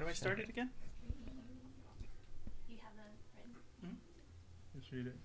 do I start it again? You have them written. Mm-hmm. Just read it.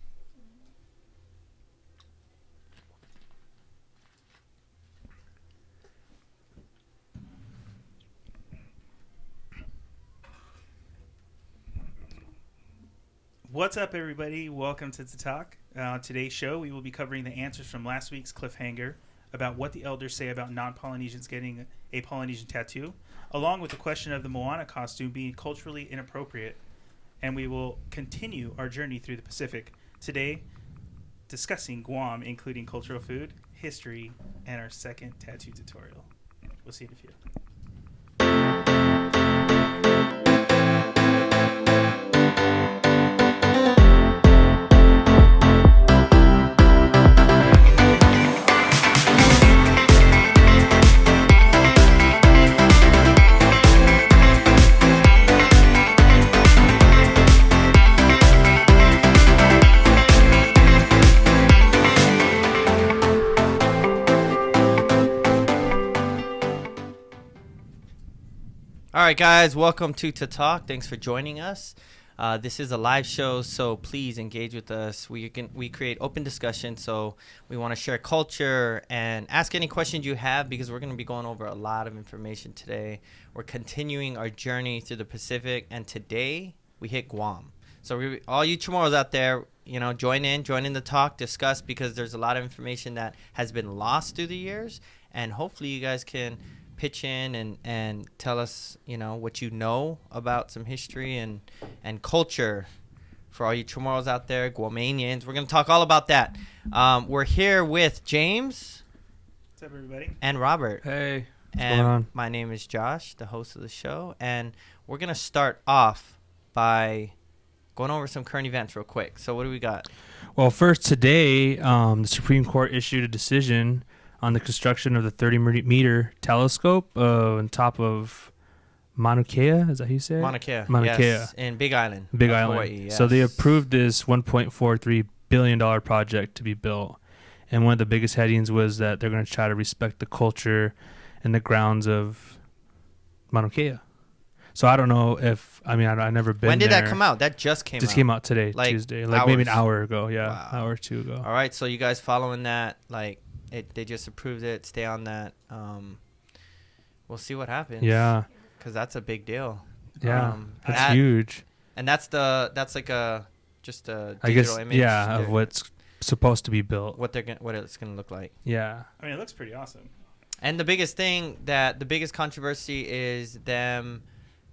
What's up, everybody? Welcome to TATtalk. Today's show, we will be covering the answers from last week's cliffhanger about what the elders say about non-Polynesians getting a Polynesian tattoo, along with the question of the Moana costume being culturally inappropriate. And we will continue our journey through the Pacific, today discussing Guam, including cultural food, history, and our second tattoo tutorial. We'll see you in a few. All right, guys, welcome to TATtalk. Thanks for joining us. This is a live show, so please engage with us. We create open discussion, so we want to share culture and ask any questions you have because we're going to be going over a lot of information today. We're continuing our journey through the Pacific, and today we hit Guam. So all you Chamorros out there, join in the talk, discuss, because there's a lot of information that has been lost through the years, and hopefully you guys can pitch in and tell us, what you know about some history and culture for all you Chamorros out there, Guamanians. We're going to talk all about that. We're here with James. What's up, everybody? And Robert. Hey. What's going on? My name is Josh, the host of the show, and we're going to start off by going over some current events real quick. So what do we got? Well, first today, the Supreme Court issued a decision on the construction of the 30-meter telescope on top of Mauna Kea. Is that how you say it? Mauna Kea. Mauna yes. Kea. In Big Island. Hawaii, yes. So they approved this $1.43 billion project to be built. And one of the biggest headings was that they're going to try to respect the culture and the grounds of Mauna Kea. So I don't know if, I've never been there. When did that come out? That just came out. Just came out today, Tuesday. Like hours. Maybe an hour ago. Yeah, wow. An hour or two ago. All right, so you guys following that, they just approved it. Stay on that. We'll see what happens. Yeah. Because that's a big deal. Yeah, that's huge. And that's like just a digital I guess, image. Yeah, of what's supposed to be built. What it's gonna look like. Yeah. It looks pretty awesome. And the biggest controversy is them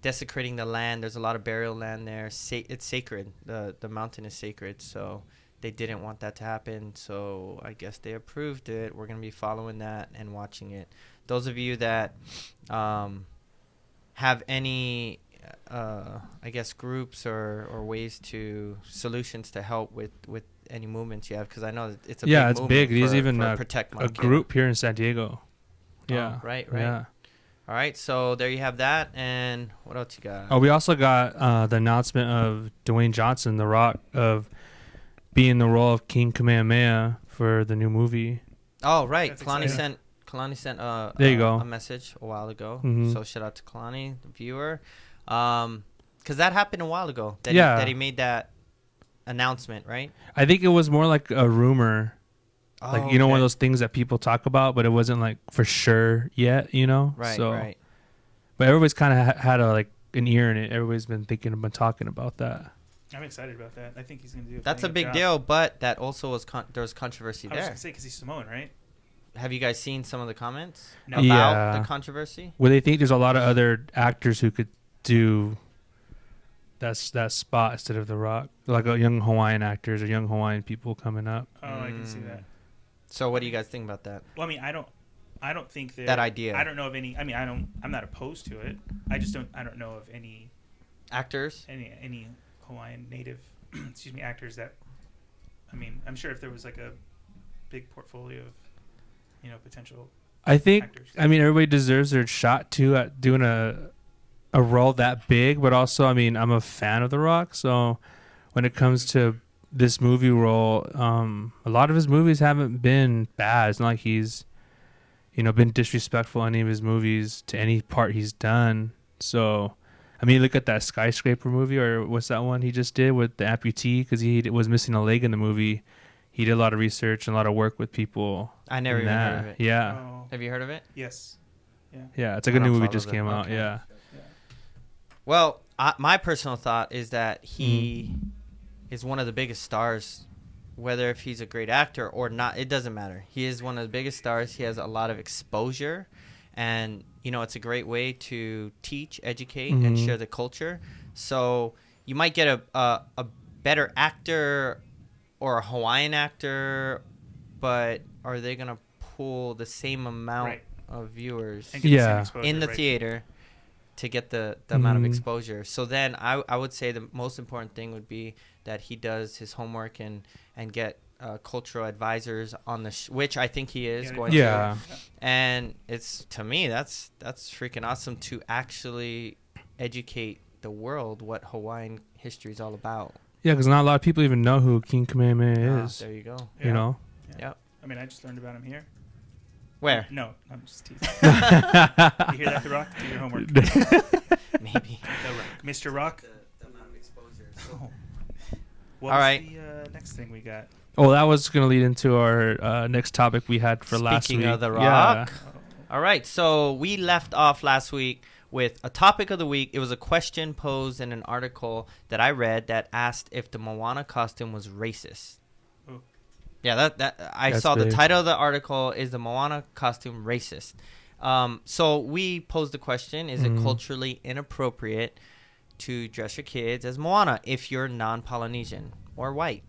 desecrating the land. There's a lot of burial land there. It's sacred. The mountain is sacred, so they didn't want that to happen. So I guess they approved it. We're gonna be following that and watching it. Those of you that have any groups or solutions to help with any movements you have, because I know it's a big movement. It's big. There's even a group here in San Diego. Yeah. Oh, right. Yeah. All right, so there you have that, and what else you got? Oh, we also got the announcement of Dwayne Johnson, The Rock, of being the role of King Kamehameha for the new movie. Oh, right. That's Kalani exciting. sent there you go. A message a while ago. Mm-hmm. So shout out to Kalani, the viewer, because that happened a while ago. That he made that announcement, right? I think it was more like a rumor. Oh, one of those things that people talk about, but it wasn't like for sure yet, Right, so, right. But everybody's kind of had an ear in it. Everybody's been talking about that. I'm excited about that. I think he's going to do That's a big deal, but that also was there was controversy I there. was going to say, because he's Samoan, right? Have you guys seen some of the comments No. about the controversy? Well, they think there's a lot of other actors who could do that spot instead of The Rock, like young Hawaiian actors or young Hawaiian people coming up. Oh, I can see that. So what do you guys think about that? Well, I don't think that idea. I don't know of any. I'm not opposed to it. I don't know of any actors, any Hawaiian native, actors that. I'm sure if there was like a big portfolio of, potential. I think. Actors. Everybody deserves their shot too at doing a role that big, but also, I'm a fan of The Rock, so when it comes to this movie role, a lot of his movies haven't been bad. It's not like he's been disrespectful in any of his movies to any part he's done. So I mean, look at that skyscraper movie, or what's that one he just did with the amputee because he was missing a leg in the movie. He did a lot of research and a lot of work with people. I never in even that. heard of it. Yeah, Oh, Have you heard of it? yes. Yeah. yeah, it's like I a new don't movie follow just them. came out. Okay. Yeah, Well, my personal thought is that he is one of the biggest stars, whether if he's a great actor or not, it doesn't matter. He is one of the biggest stars. He has a lot of exposure, and it's a great way to teach, educate, and share the culture. So you might get a better actor or a Hawaiian actor, but are they gonna pull the same amount Right. of viewers And get the same Yeah. exposure, in the right. theater to get the amount of Mhm. exposure? So then I would say the most important thing would be that he does his homework and get cultural advisors on the which I think he is going Yeah. to. And it's, to me, that's freaking awesome to actually educate the world what Hawaiian history is all about. yeah, because not a lot of people even know who King Kamehameha is. There you go. Yeah. You know. Yep. I mean, I just learned about him here. Where? No, I'm just teasing. You hear that, The Rock? Do your homework. Maybe. Mr. Rock. The amount of exposure. Oh. What's All right. the next thing we got? Oh, that was going to lead into our next topic we had for last week. Speaking of The Yeah. Rock. All right, so we left off last week with a topic of the week. It was a question posed in an article that I read that asked if the Moana costume was racist. Ooh. Yeah, that I That's saw the big. title of the article is the Moana costume racist. So we posed the question: is it culturally inappropriate to dress your kids as Moana if you're non-Polynesian or white?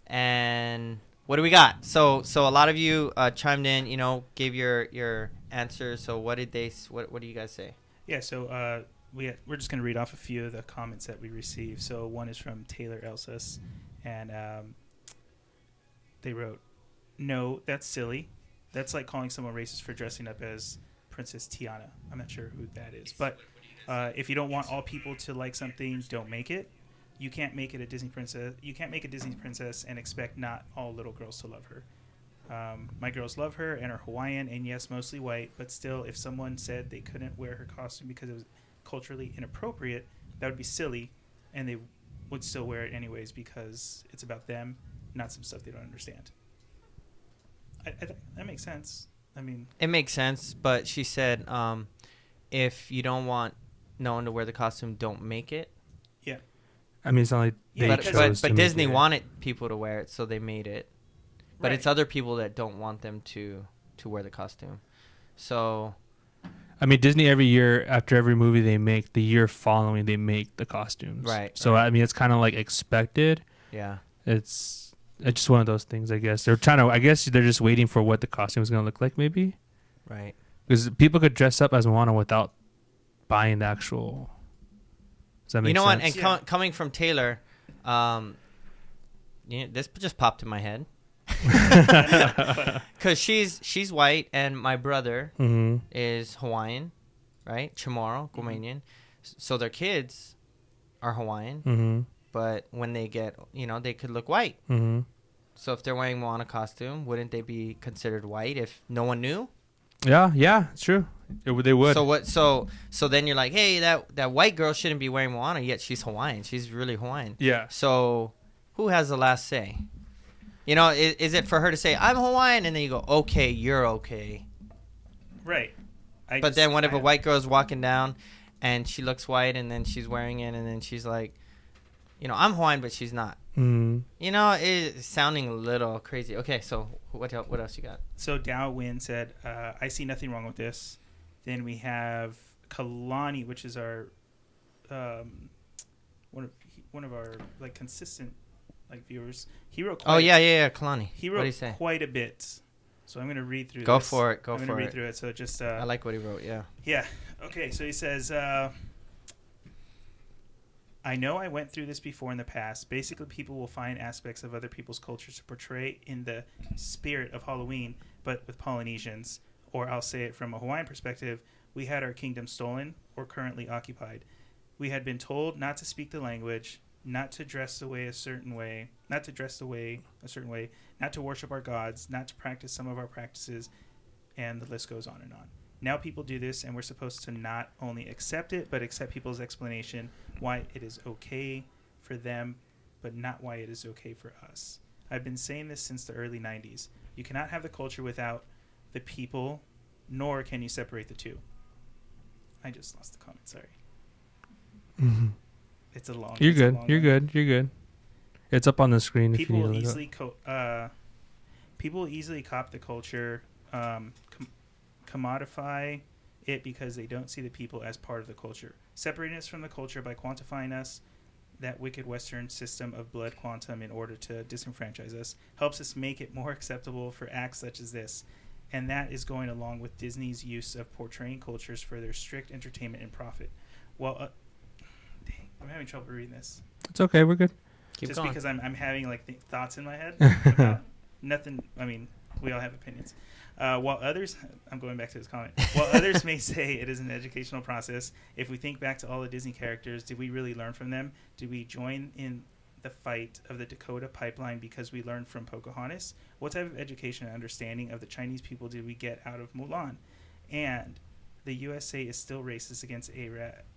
And what do we got? So a lot of you chimed in, gave your answers. So what did they? What do you guys say? Yeah, so we're just going to read off a few of the comments that we received. So one is from Taylor Elsas, and they wrote, "No, that's silly. That's like calling someone racist for dressing up as Princess Tiana." I'm not sure who that is, but if you don't want all people to like something, don't make it. You can't make it a Disney princess. You can't make a Disney princess and expect not all little girls to love her. My girls love her and are Hawaiian and yes, mostly white, but still, if someone said they couldn't wear her costume because it was culturally inappropriate, that would be silly, and they would still wear it anyways because it's about them, not some stuff they don't understand. That makes sense. I mean, It makes sense, but she said, if you don't want no one to wear the costume, don't make it. yeah, I mean, it's not like Yeah, they But chose to but make Disney it. wanted people to wear it, so they made it. But Right. it's other people that don't want them to wear the costume. So I mean, Disney every year after every movie they make, the year following they make the costumes. Right, So right. I mean, it's kind of like expected. yeah. It's just one of those things, I guess. They're trying to. I guess they're just waiting for what the costume is going to look like, maybe. Right. Because people could dress up as Moana without buying the actual. Does that make You know sense? what? And Yeah. coming from Taylor, this just popped in my head. Because she's white and my brother Mm-hmm. is Hawaiian, right? Chamorro, Guamanian. So their kids are Hawaiian, Mm-hmm. but when they get, they could look white. Mm-hmm. So if they're wearing Moana costume, wouldn't they be considered white if no one knew? Yeah, it's true. They would. So what? So then you're like, hey, that white girl shouldn't be wearing Moana, yet she's Hawaiian. She's really Hawaiian. Yeah. So who has the last say? Is it for her to say I'm Hawaiian and then you go, okay, you're okay? right. But then what if a white girl's walking down and she looks white and then she's wearing it and then she's like, I'm Hawaiian but she's not. Mm-hmm. It's sounding a little crazy. Okay, so what else you got? So Dow Win said, "I see nothing wrong with this." Then we have Kalani, which is our one of our like consistent like viewers. He wrote. Oh yeah, Kalani. He What did he wrote say? quite a bit. So I'm going to read through. Go this. for it. I'm going to read through it. So just. I like what he wrote. Yeah. Yeah. Okay. So he says, I know I went through this before in the past. Basically, people will find aspects of other people's cultures to portray in the spirit of Halloween, but with Polynesians. Or I'll say it from a Hawaiian perspective, we had our kingdom stolen or currently occupied. We had been told not to speak the language, not to dress a certain way, not to worship our gods, not to practice some of our practices, and the list goes on and on. Now people do this, and we're supposed to not only accept it, but accept people's explanation why it is okay for them, but not why it is okay for us. I've been saying this since the early 90s. You cannot have the culture without the people, nor can you separate the two. I just lost the comment, sorry. Mm-hmm. It's a long. You're it's a good. long You're one. good. You're good. It's up on the screen if People you need will to look easily people will easily cop the culture, commodify it because they don't see the people as part of the culture. Separating us from the culture by quantifying us, that wicked Western system of blood quantum in order to disenfranchise us, helps us make it more acceptable for acts such as this. And that is going along with Disney's use of portraying cultures for their strict entertainment and profit. Well, dang, I'm having trouble reading this. It's okay. We're good. Keep Just going. because I'm having like thoughts in my head about nothing. I mean, we all have opinions. While others, I'm going back to this comment. While others may say it is an educational process, if we think back to all the Disney characters, did we really learn from them? Did we join in the fight of the Dakota pipeline because we learned from Pocahontas? What type of education and understanding of the Chinese people did we get out of Mulan? And the USA is still racist against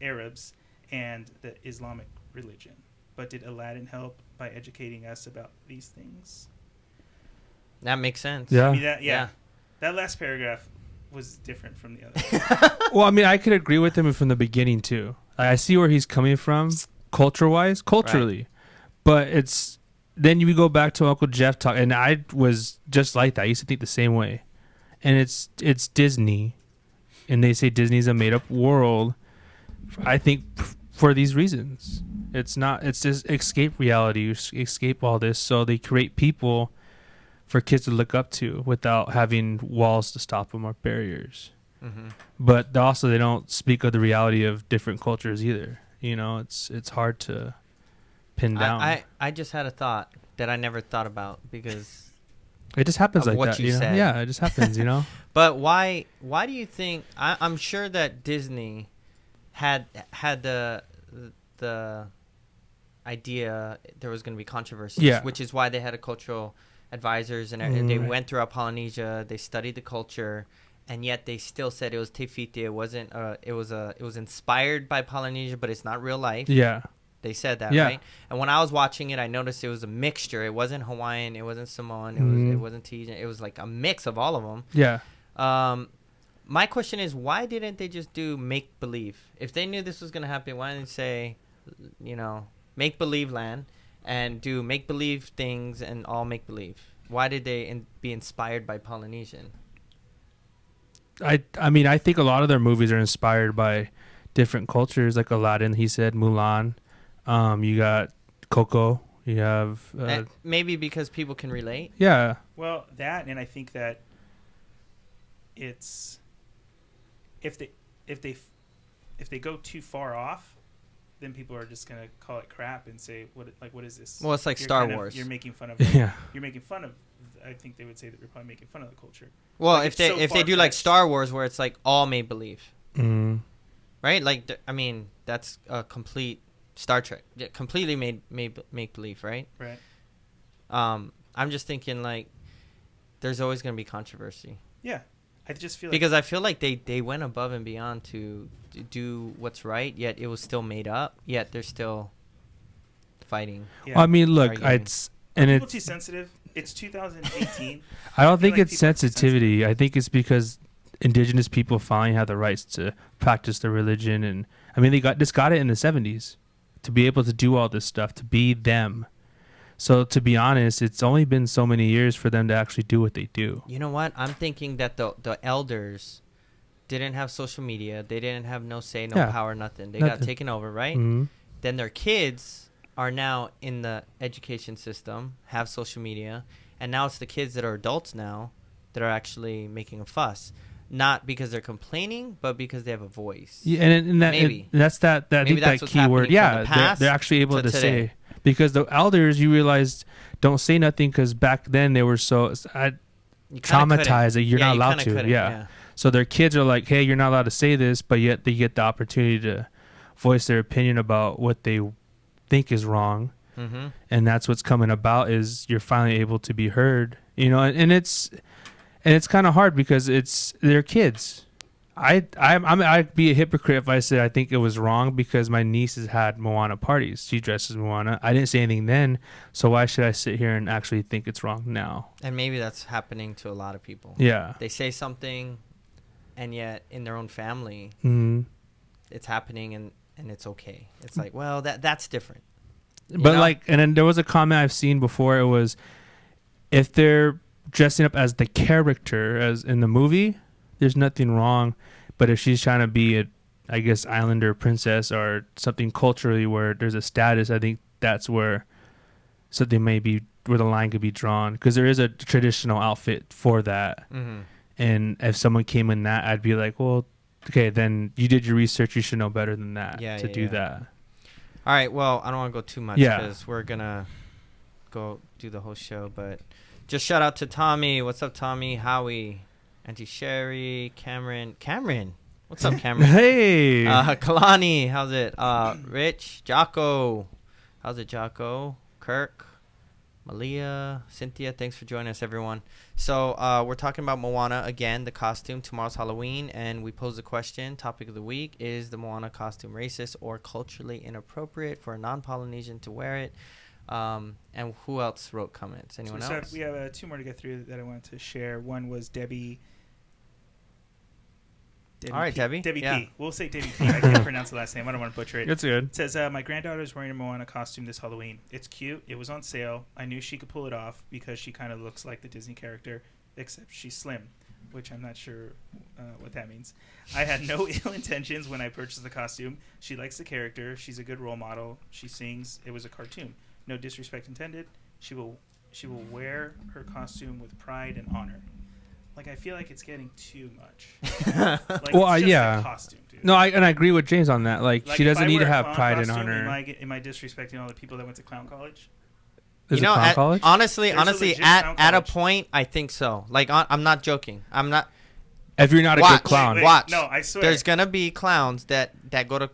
Arabs and the Islamic religion. But did Aladdin help by educating us about these things? That makes sense. Yeah. I mean, that last paragraph was different from the other. Well, I mean, I could agree with him from the beginning too. I see where he's coming from, culturally, but it's then you go back to Uncle Jeff talk, and I was just like that. I used to think the same way, and it's Disney, and they say Disney's a made up world. I think for these reasons, it's just escape reality, you escape all this, so they create people for kids to look up to without having walls to stop them or barriers. Mm-hmm. But also they don't speak of the reality of different cultures either. You know, it's hard to pin down. I just had a thought that I never thought about because it just happens of like what that. you You know? said. Yeah, it just happens. You know. But why do you think I'm sure that Disney had the idea there was going to be controversies, Yeah. which is why they had a cultural advisors and they went throughout Polynesia, they studied the culture, and yet they still said it was Te Fiti. It wasn't it was inspired by Polynesia, but it's not real life. Yeah. They said that, Yeah. right? And when I was watching it, I noticed it was a mixture. It wasn't Hawaiian, it wasn't Samoan, it wasn't Tahitian. It was like a mix of all of them. Yeah. My question is, why didn't they just do make believe? If they knew this was going to happen, why didn't they say, make believe land and do make believe things and all make believe? Why did they be inspired by Polynesian? I mean, I think a lot of their movies are inspired by different cultures, like Aladdin. He said Mulan. You got Coco. You have maybe because people can relate. yeah. Well, that, and I think that it's if they go too far off, then people are just gonna call it crap and say what is this? Well, it's like You're Star Wars. You're making fun of. Yeah. You're making fun of. I think they would say that we're probably making fun of the culture. Well, Like, if it's so they do like far-fetched. Star Wars, where it's like all made believe, Mm. right? Like I mean, that's a complete Star Trek, completely made make believe, right? Right. I'm just thinking like, there's always gonna be controversy. Yeah. I just feel like Because I feel like they went above and beyond to do what's right, yet it was still made up, yet they're still fighting. yeah. Well, I mean, look, Arguing. it's Are and people it's. too sensitive. It's 2018. I don't I feel think like it's people are too sensitivity. I think it's because indigenous people finally have the rights to practice their religion, and I mean, they got it in the 70s to be able to do all this stuff, to be them. So to be honest, it's only been so many years for them to actually do what they do. You know what? I'm thinking that the elders didn't have social media. They didn't have no say, no Yeah. power, nothing. They got Nothing. taken over, right? Mhm. Then their kids are now in the education system, have social media, and now it's the kids that are adults now that are actually making a fuss. Not because they're complaining, but because they have a voice. Yeah, and that Maybe. and that's that. I Maybe think that's that what's key word. happening from Yeah, the past they're actually able to to today. say, because the elders, you realize, don't say nothing because back then they were so You kinda traumatized that you're couldn't. not You allowed kinda to. couldn't, Yeah. So their kids are like, hey, you're not allowed to say this, but yet they get the opportunity to voice their opinion about what they think is wrong. Mm-hmm. And that's what's coming about, is you're finally able to be heard, and it's kind of hard because they're kids. I'd be a hypocrite if I said I think it was wrong because my niece has had Moana parties. She dresses Moana. I didn't say anything then, so why should I sit here and actually think it's wrong now? And maybe that's happening to a lot of people. Yeah. They say something, and yet in their own family, Mm-hmm. it's happening, and it's okay. It's like, well, that's different. But know? like, and then there was a comment I've seen before. It was, if they're dressing up as the character as in the movie, there's nothing wrong. But if she's trying to be a, I guess, islander princess or something culturally where there's a status, I think that's where something may be, where the line could be drawn. Because there is a traditional outfit for that. Mm-hmm. And if someone came in that, I'd be like, well, okay, then you did your research. You should know better than that to do that. All right. Well, I don't want to go too much because we're going to go do the whole show. But just shout out to Tommy. What's up, Tommy? Howie. Auntie Sherry, Cameron. What's up, Cameron? Hey. Kalani, how's it? Rich, Jocko. How's it, Jocko? Kirk, Malia, Cynthia. Thanks for joining us, everyone. So we're talking about Moana again, the costume. Tomorrow's Halloween, and we pose a question. Topic of the week: is the Moana costume racist or culturally inappropriate for a non-Polynesian to wear it? And who else wrote comments? Anyone else? We have 2 more to get through that I wanted to share. One was Debbie. All right, P. Debbie. Debbie Yeah. P. We'll say Debbie P. I can't pronounce the last name. I don't want to butcher it. That's good. It says, my granddaughter is wearing a Moana costume this Halloween. It's cute. It was on sale. I knew she could pull it off because she kind of looks like the Disney character, except she's slim, which I'm not sure what that means. I had no ill intentions when I purchased the costume. She likes the character. She's a good role model. She sings. It was a cartoon. No disrespect intended. She will wear her costume with pride and honor. Like, I feel like it's getting too much. Like, Well, it's just yeah. a costume, dude. No, I agree with James on that. Like she if doesn't I need to wear a have clown pride and costume, honor. Am I disrespecting all the people that went to clown college? Is it clown college? Honestly, There's a legit clown at a college. point, I think so. Like, I'm not joking. I'm not. If you're not a Watch. good clown. Wait, Watch. No, I swear. There's gonna be clowns that go to,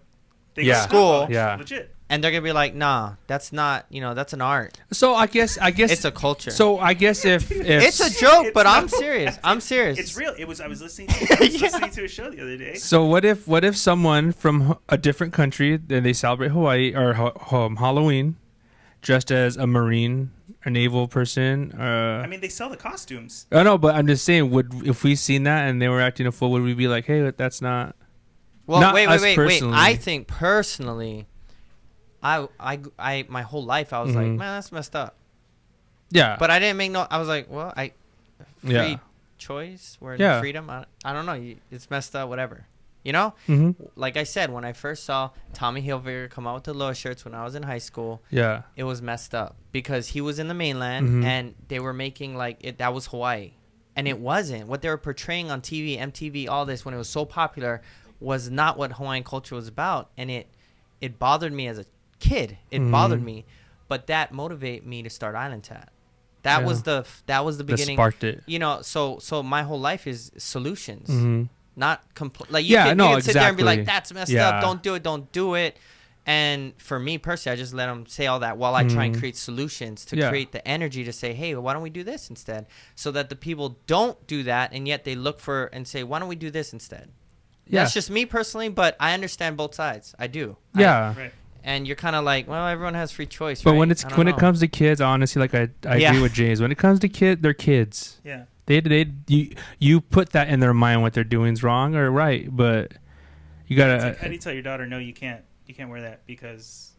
They Yeah. go to School. college, Yeah. legit. and they're gonna be like, nah, that's not. That's an art. So I guess It's a culture. So I guess if It's a joke, It's but I'm not. serious. I'm serious. It's real. I was listening to a show the other day. So what if someone from a different country, and they celebrate Hawaii or Halloween, dressed as a Marine, a naval person? I mean, they sell the costumes. I know, but I'm just saying, if we seen that and they were acting a fool, would we be like, hey, that's not? Well, Not wait. us I personally. think personally, I my whole life I was like, Mhm. man, that's messed up. Yeah. But I didn't make no. I was like, well, free Yeah. choice, we're Yeah. in freedom. I don't know. It's messed up. Whatever. Mm-hmm. Like I said, when I first saw Tommy Hilfiger come out with the low shirts when I was in high school, Yeah. it was messed up because he was in the mainland Mhm. and they were making like it. That was Hawaii, and it wasn't what they were portraying on TV, MTV, all this when it was so popular was not what Hawaiian culture was about, and it bothered me as a kid. It bothered me, but that motivated me to start Island Tat. That was the That beginning. sparked it. So my whole life is solutions, Mm-hmm. not like you Yeah, can, no, you can sit there and be like, exactly. that's messed Yeah. up. Don't do it. And for me personally, I just let them say all that while I try and create solutions to Yeah. create the energy to say, hey, why don't we do this instead? So that the people don't do that, and yet they look for and say, why don't we do this instead? Yeah. That's just me personally, but I understand both sides. I do. Yeah. Right. And you're kind of like, well, everyone has free choice, But right? when I it don't know. comes to kids, honestly, like I Yeah. agree with James. When it comes to kids, they're kids. Yeah. You put that in their mind what they're doing is wrong or right, but you It's gotta. like, how do you tell your daughter, no, you can't wear that because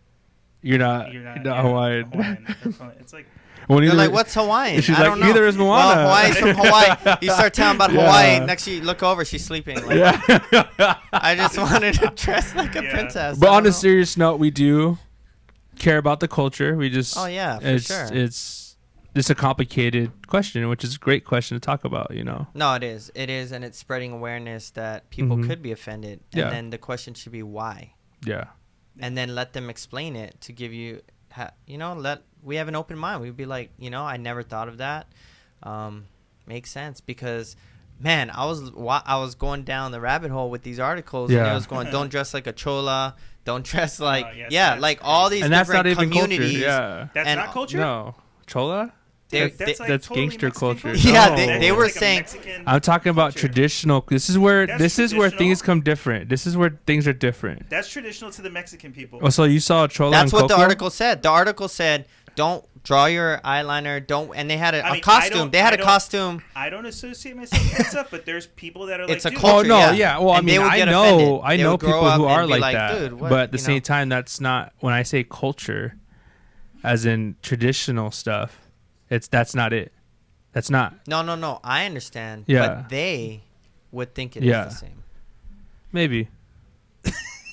You're not Hawaiian. It's like, Well, They're either- like, what's Hawaiian? She's I like, don't know. neither is Moana. Well, Hawaii's from Hawaii. You start telling about Yeah. Hawaii. Next, you look over, she's sleeping. Like, Yeah. I just wanted to dress like a Yeah. princess. But I on don't a know. serious note, we do care about the culture. We just. Oh, yeah, for it's, sure. It's just a complicated question, which is a great question to talk about. No, it is. It is, and it's spreading awareness that people Mhm. could be offended. And Yeah. then the question should be why. Yeah. And then let them explain it to give you, we have an open mind. We'd be like, I never thought of that. Makes sense because, man, I was going down the rabbit hole with these articles, and Yeah. it was going, don't dress like a chola, don't dress like, yes, that's like all these And that's not different even culture. communities. Yeah. that's And- not culture. No. Chola? That's gangster Mexican culture. Yeah, No. they were That's like a saying- Mexican I'm talking about culture. traditional. This is where That's things traditional. come different. This is where things are different. That's traditional to the Mexican people. Oh, so you saw Chola That's and what the Coco? article said. The article said, "Don't draw your eyeliner. Don't." And they had I a mean, I costume. don't- They had I a don't- costume. I don't associate myself with that stuff, but there's people that are like, It's a dude, culture. Oh no, yeah. yeah. Well, And they would I get know, offended. I They know would grow people who up and are be like like, that. "Dude, what?" But at the You know? same time, that's not when I say culture, as in traditional stuff. That's not it. That's not. No. I understand. Yeah. But they would think it is Yeah. the same. Maybe.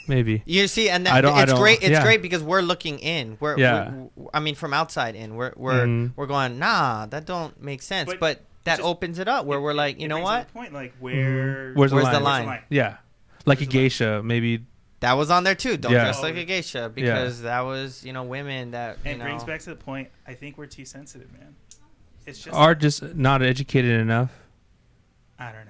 Maybe. You see, and I don't- it's great. It's yeah. great because we're looking in. Yeah. I mean, from outside in, we're Mhm. we're going, nah, that don't make sense. But But that just- opens it up where we're like, you It know brings up what? the point, like where Where's the Where's the line? line? Yeah. Like a Where's the line? geisha, maybe. That was on there too. Don't Yeah. dress like a geisha because that was, women that you And know. brings back to the point. I think we're too sensitive, man. It's just Are just not educated enough. I don't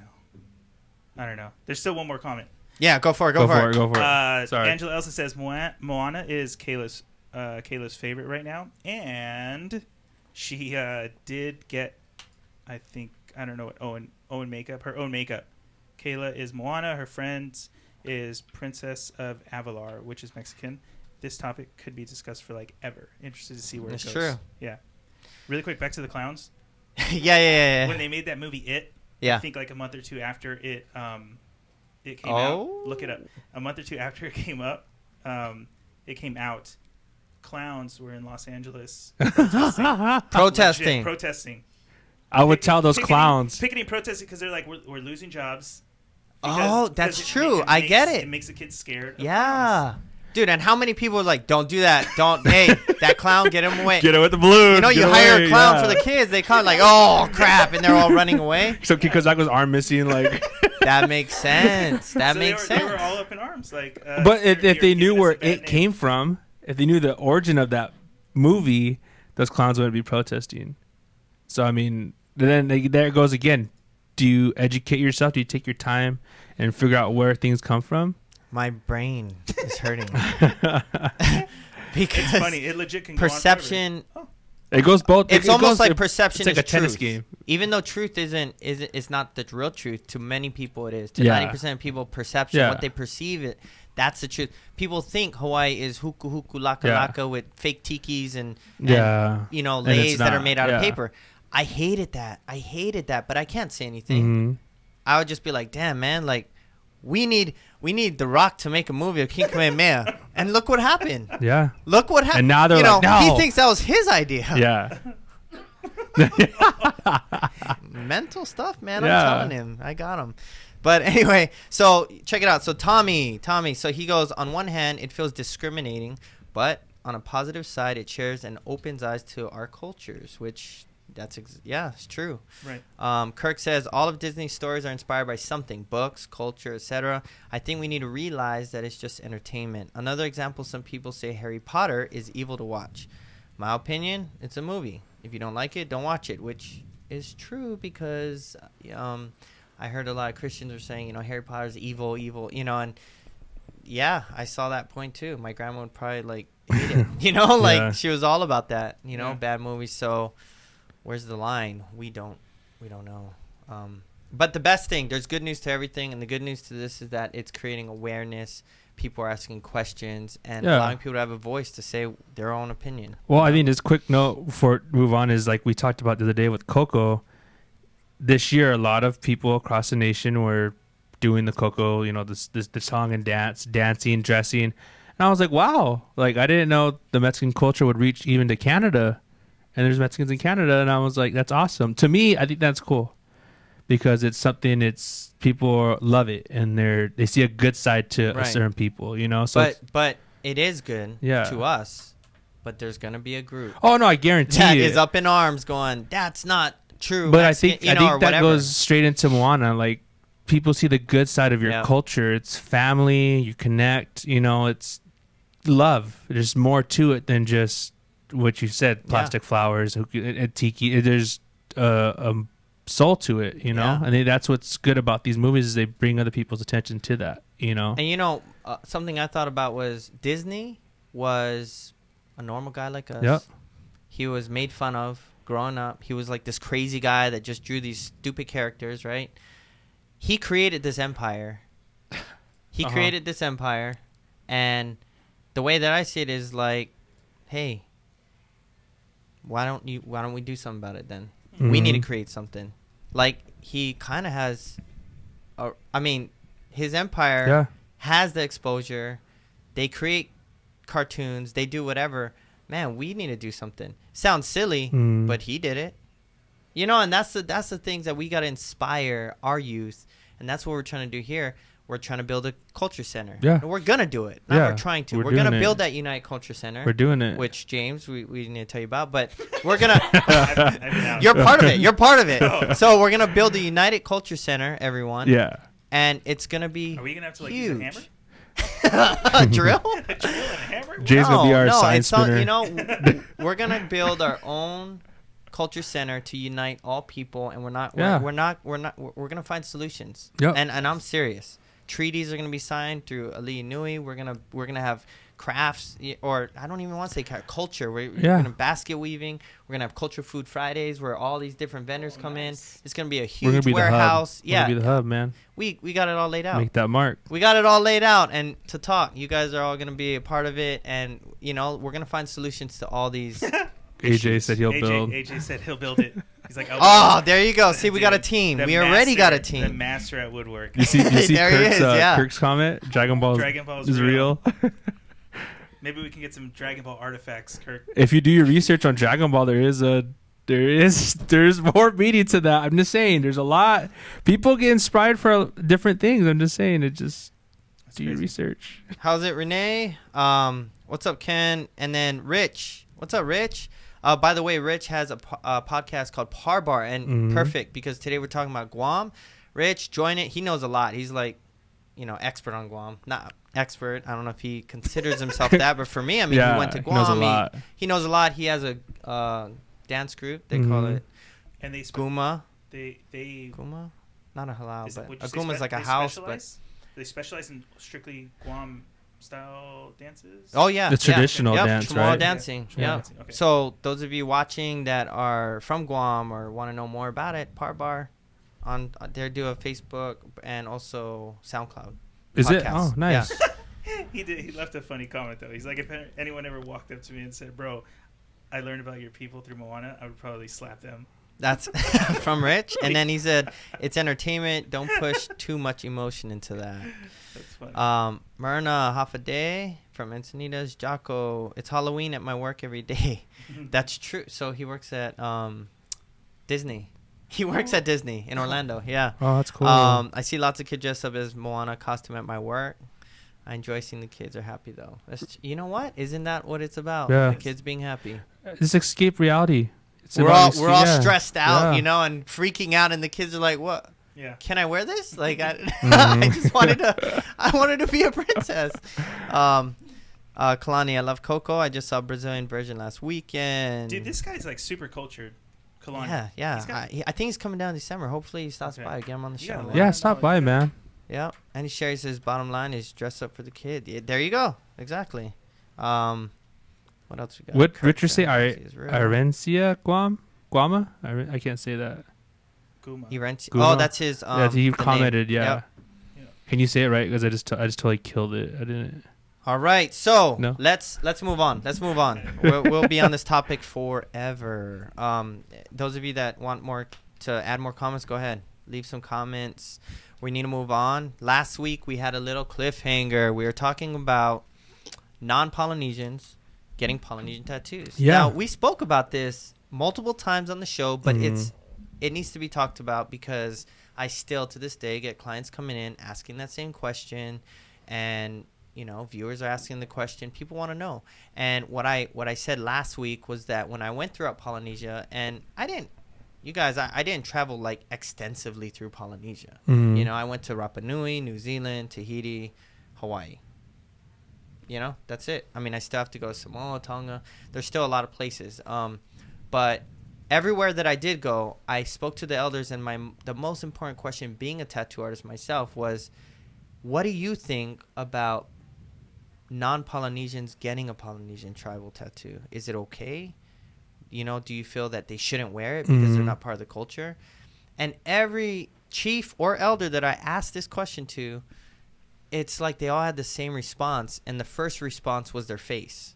know. There's still one more comment. Yeah, go for it. Go for it. Go for it. Sorry. Angela Elsa says Moana is Kayla's favorite right now, and she did get, I think, I don't know what Owen makeup, her own makeup. Kayla is Moana. Her friend is Princess of Avalar, which is Mexican. This topic could be discussed for like ever. Interested to see where That's it goes. true. Yeah. Really quick, back to the clowns. yeah. When they made that movie, I Yeah. think like a month or two after it came Oh. out. Look it up. A month or two after it came out. Clowns were in Los Angeles Protesting. protesting. I would tell those clowns. Picketing, protesting because they're like, we're losing jobs. Oh, that's true. I get it. It makes the kids scared. Of Yeah. clowns. Dude, and how many people are like, don't do that. Don't, hey, that clown, get him away. Get it with the balloon. You know, you hire a clown for the kids. They come like, oh, crap. And they're all running away. So Kikozako's arm missing, like. That makes sense. That So makes they were sense. all up in arms. Like, But if you're they knew giving us where a bad it name. came from, if they knew the origin of that movie, those clowns wouldn't be protesting. So I mean, then there it goes again. Do you educate yourself? Do you take your time and figure out where things come from? My brain is hurting. It's Because funny. It legit can go on perception, It goes both. it's it almost goes- like it- perception It's like is a tennis truth. game. Even though truth is not the real truth, to many people it is. To Yeah. 90% of people, perception, Yeah. what they perceive it, that's the truth. People think Hawaii is huku huku laka Yeah. laka with fake tikis and Yeah. and, And it's lays that are not, made out of yeah. paper. I hated that, but I can't say anything. Mhm. I would just be like, damn, man, like we need The Rock to make a movie of King Kamehameha, and look what happened. Yeah. Look what happened. And now they're you like, know, no. he thinks that was his idea. Yeah. Mental stuff, man. Yeah. I'm telling him. I got him. But anyway, so check it out. So Tommy, so he goes, on one hand, it feels discriminating, but on a positive side, it shares and opens eyes to our cultures, which it's true. Right. Kirk says all of Disney's stories are inspired by something, books, culture, etc. I think we need to realize that it's just entertainment. Another example, some people say Harry Potter is evil to watch. My opinion, it's a movie. If you don't like it, don't watch it, which is true because I heard a lot of Christians were saying, Harry Potter's evil, and yeah, I saw that point too. My grandma would probably like hate it, Yeah. she was all about that, Yeah. bad movies. So where's the line? We don't know. But the best thing, there's good news to everything, and the good news to this is that it's creating awareness. People are asking questions and Yeah. allowing people to have a voice to say their own opinion. Well, I mean, just quick note before we move on is like we talked about the other day with Coco. This year, a lot of people across the nation were doing the Coco, the song and dancing, dressing. And I was like, wow, like I didn't know the Mexican culture would reach even to Canada. And there's Mexicans in Canada. And I was like, that's awesome. To me, I think that's cool because it's something people love it and they see a good side to Right. certain people, So But it is good Yeah. to us. But there's gonna be a group oh no, I guarantee that it. is up in arms, going, "That's not true." But Mexican," I think or that whatever. goes straight into Moana. Like people see the good side of your Yeah. culture. It's family. You connect. It's love. There's more to it than just what you said. Plastic flowers, tiki. There's a soul to it. Yeah. I think that's what's good about these movies is they bring other people's attention to that. And something I thought about was Disney was a normal guy like us. Yep. He was made fun of growing up. He was like this crazy guy that just drew these stupid characters, right? He created this empire. He created this empire, and the way that I see it is like, hey, why don't we do something about it then? We need to create something. Like, he kind of has, his empire has the exposure. They create cartoons. They do whatever. Man, we need to do something. Sounds silly, but he did it. You know, and that's the things that we got to inspire our youth, and that's what we're trying to do here. We're trying to build a culture center. Yeah. And we're going to do it. We're trying to. We're going to build that Unite Culture Center. We're doing it. Which, James, we need to tell you about. But we're going to... You're part of it. You're part of it. Oh. So we're going to build a United Culture Center, everyone. Yeah. And it's going to be Are we going to have to, like, huge. use a hammer? A drill? A drill and a hammer? Jay's going to be our science spinner. You know, we're going to build our own culture center to unite all people, and we're gonna find solutions. And I'm serious. Treaties are gonna be signed through Ali Nui. We're gonna have crafts, or I don't even want to say culture. We're gonna basket weaving. We're gonna have Culture Food Fridays where all these different vendors come in. It's gonna be a huge warehouse. We're gonna be the hub, man. We got it all laid out. Make that mark. We got it all laid out, and to talk, you guys are all gonna be a part of it, and you know we're gonna find solutions to all these. AJ said he'll build. AJ said he'll build it. He's like, oh, there you go. See, we got a team. We already got a team. The master at woodwork. You see Kirk's comment? Dragon Ball is real. Maybe we can get some Dragon Ball artifacts, Kirk. If you do your research on Dragon Ball, there's more meaning to that. I'm just saying, there's a lot. People get inspired for different things. I'm just saying, do your research. How's it, Renee? What's up, Ken? And then Rich. What's up, Rich? By the way, Rich has a podcast called Parbar, and perfect because today we're talking about Guam. Rich, join it. He knows a lot. He's like, expert on Guam. Not expert. I don't know if he considers himself that, but for me, he went to Guam. He knows a lot. He has a dance group. They call it and they Guma. They Guma? Not a halal, but a Guma is like a house. But they specialize in strictly Guam style dances. Oh yeah, the traditional dance, Chamorro right? dancing. Yeah. Okay. So those of you watching that are from Guam or want to know more about it, Parbar, they do a Facebook and also SoundCloud. Is podcast. It? Oh, nice. Yeah. He left a funny comment though. He's like, if anyone ever walked up to me and said, "Bro, I learned about your people through Moana," I would probably slap them. That's from Rich. And then he said, it's entertainment. Don't push too much emotion into that. That's funny. Myrna Hafade from Encinitas. Jocko, it's Halloween at my work every day. That's true. So he works at Disney. He works at Disney in Orlando. Yeah. Oh, that's cool. I see lots of kids dressed up as Moana costume at my work. I enjoy seeing the kids are happy, though. You know what? Isn't that what it's about? Yeah. The kids being happy. Just escape reality. We're all stressed out, and freaking out, and the kids are like, "What? Yeah. Can I wear this?" Like, I just wanted to be a princess. Kalani, I love Coco. I just saw Brazilian version last weekend. Dude, this guy's like super cultured. Kalani. Yeah. I think he's coming down in December. Hopefully, he stops by. Get him on the show. Man. Yeah, stop by, man. Yeah, and he shares his bottom line is dress up for the kid. Yeah, there you go. Exactly. What else we got? What Richard say? Irencia Guama? I can't say that. Guma. Oh, that's his. He commented. Yeah. Can you say it right? Because I just totally killed it. I didn't. All right, so let's move on. We'll be on this topic forever. Those of you that want to add more comments, go ahead. Leave some comments. We need to move on. Last week we had a little cliffhanger. We were talking about non-Polynesians getting Polynesian tattoos. Yeah. Now, we spoke about this multiple times on the show, but it needs to be talked about because I still, to this day, get clients coming in asking that same question, and viewers are asking the question. People want to know. And what I said last week was that when I went throughout Polynesia, and I didn't travel like extensively through Polynesia. I went to Rapa Nui, New Zealand, Tahiti, Hawaii. That's it. I mean, I still have to go to Samoa, Tonga. There's still a lot of places. But everywhere that I did go, I spoke to the elders, and the most important question, being a tattoo artist myself, was, what do you think about non-Polynesians getting a Polynesian tribal tattoo? Is it okay? do you feel that they shouldn't wear it because they're not part of the culture? And every chief or elder that I asked this question to, it's like they all had the same response. And the first response was their face.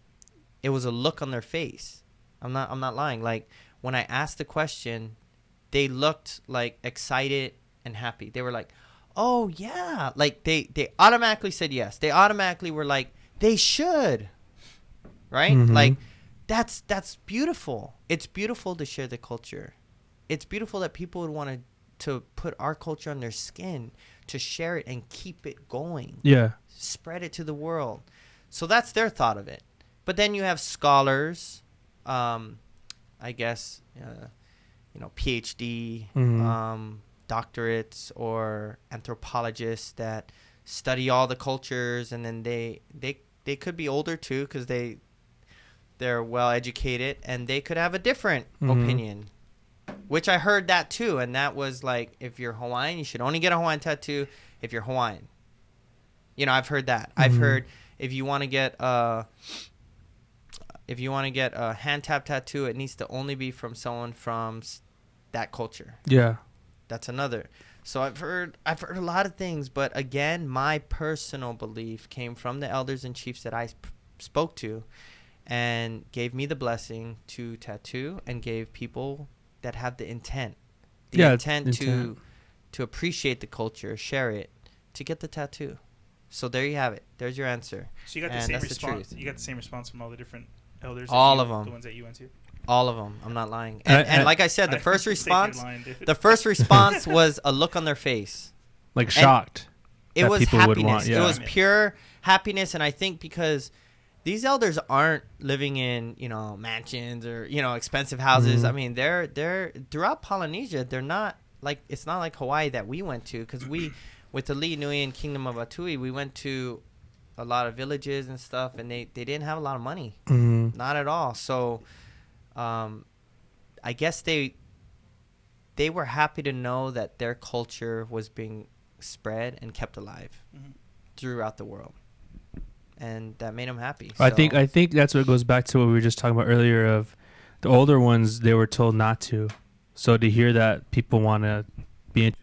It was a look on their face. I'm not lying. Like, when I asked the question, they looked like excited and happy. They were like, oh yeah. Like they automatically said yes. They automatically were like, they should. Right? Like, that's beautiful. It's beautiful to share the culture. It's beautiful that people would want to put our culture on their skin, to share it and keep it going. Yeah. Spread it to the world. So that's their thought of it. But then you have scholars, I guess, PhD, doctorates, or anthropologists that study all the cultures, and then they could be older too because they're well educated, and they could have a different opinion, which I heard that too. And that was like, if you're Hawaiian, you should only get a Hawaiian tattoo if you're Hawaiian. I've heard that. I've heard if you want to get a hand tap tattoo, it needs to only be from someone from that culture. Yeah. That's another. So I've heard a lot of things, but again, my personal belief came from the elders and chiefs that I spoke to, and gave me the blessing to tattoo, and gave people that have the intent to appreciate the culture, share it, to get the tattoo. So there you have it. There's your answer. So you got the same response. You got the same response from all the different elders. All of them. The ones that you went to. All of them. I'm not lying. And like I said, the first response, was a look on their face, like shocked. It was happiness. Yeah. It was pure happiness, and I think because these elders aren't living in, mansions or, expensive houses. I mean, they're throughout Polynesia. They're not like, it's not like Hawaii that we went to, because with the Li'Nuian Kingdom of Atui, we went to a lot of villages and stuff, and they didn't have a lot of money. Not at all. So I guess they were happy to know that their culture was being spread and kept alive throughout the world. And that made them happy. I think that's what goes back to what we were just talking about earlier, of the older ones, they were told not to. So to hear that people want to be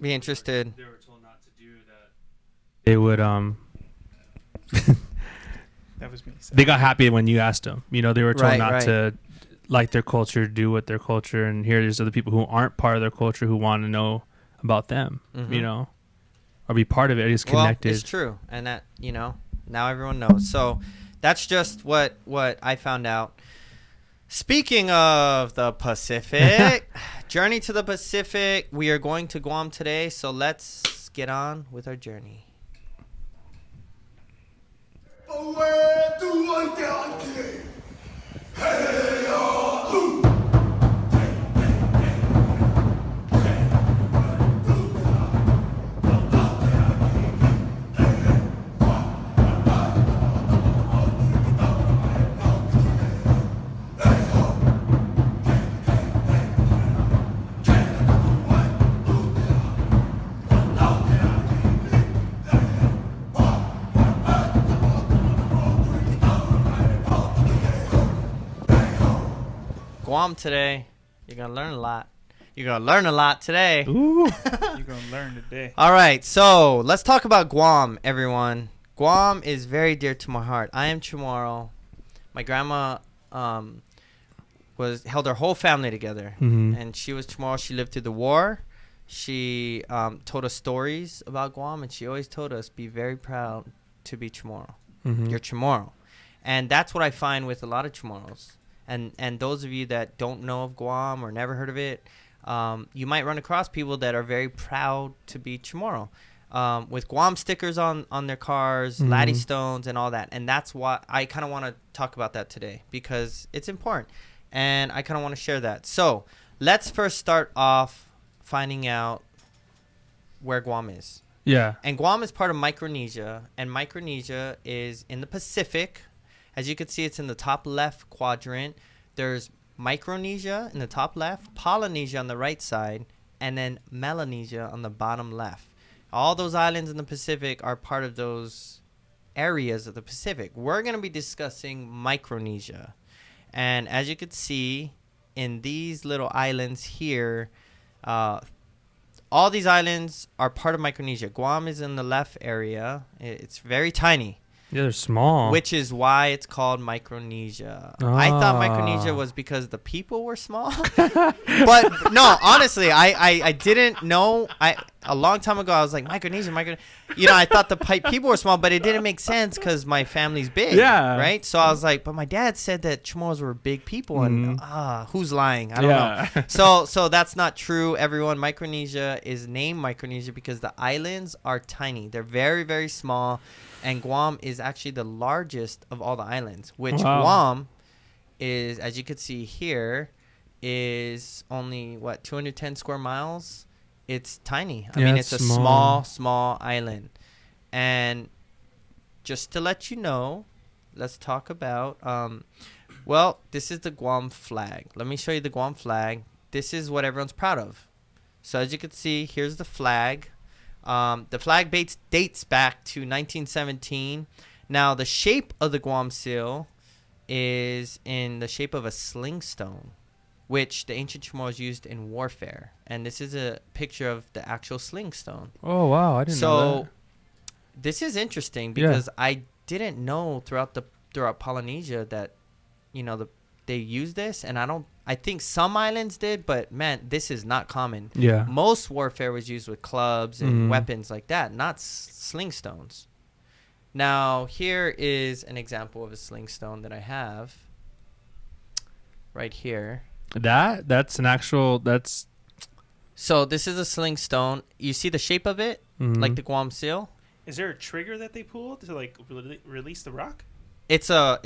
interested. They were told not to do that. They would That was me. They got happy when you asked them. They were told not to like their culture, do what their culture, and here there's other people who aren't part of their culture who want to know about them. Or be part of it. It's connected. Well, it's true, and that now everyone knows. So that's just what I found out. Speaking of the Pacific, journey to the Pacific. We are going to Guam today, so let's get on with our journey. Guam today. You're going to learn a lot. You're going to learn a lot today. Ooh. You're going to learn today. All right. So let's talk about Guam, everyone. Guam is very dear to my heart. I am Chamorro. My grandma held her whole family together. And she was Chamorro. She lived through the war. She told us stories about Guam. And she always told us, be very proud to be Chamorro. You're Chamorro. And that's what I find with a lot of Chamorros. And those of you that don't know of Guam or never heard of it, you might run across people that are very proud to be Chamorro, with Guam stickers on their cars, laddie stones, and all that. And that's why I kind of want to talk about that today, because it's important, and I kind of want to share that. So let's first start off finding out where Guam is. Yeah. And Guam is part of Micronesia, and Micronesia is in the Pacific. As you can see, it's in the top left quadrant. There's Micronesia in the top left, Polynesia on the right side, and then Melanesia on the bottom left. All those islands in the Pacific are part of those areas of the Pacific. We're going to be discussing Micronesia. And as you can see in these little islands here, all these islands are part of Micronesia. Guam is in the left area. It's very tiny. Yeah, they're small. Which is why it's called Micronesia. I thought Micronesia Ah. was because the people were small. But no, honestly, I didn't know. A long time ago, I was like, Micronesia. You know, I thought the people were small, but it didn't make sense because my family's big. Yeah. Right? So I was like, but my dad said that Chamorros were big people. And who's lying? I don't know. So that's not true, everyone. Micronesia is named Micronesia because the islands are tiny. They're very, very small. And Guam is actually the largest of all the islands, which Guam is, as you can see here, is only, 210 square miles? It's tiny. I mean, it's a small island. And just to let you know, let's talk about, this is the Guam flag. Let me show you the Guam flag. This is what everyone's proud of. So as you can see, here's the flag. The flag dates back to 1917. Now, the shape of the Guam seal is in the shape of a slingstone, which the ancient Chamorros used in warfare. And this is a picture of the actual slingstone. Oh, wow. I didn't know that. So, this is interesting because I didn't know throughout Polynesia that, they use this. And I think some islands did, but man, this is not common. Yeah. Most warfare was used with clubs and weapons like that, not slingstones. Now, here is an example of a slingstone that I have right here. That's an actual, So this is a slingstone. You see the shape of it, like the Guam seal? Is there a trigger that they pull to like release the rock? It's a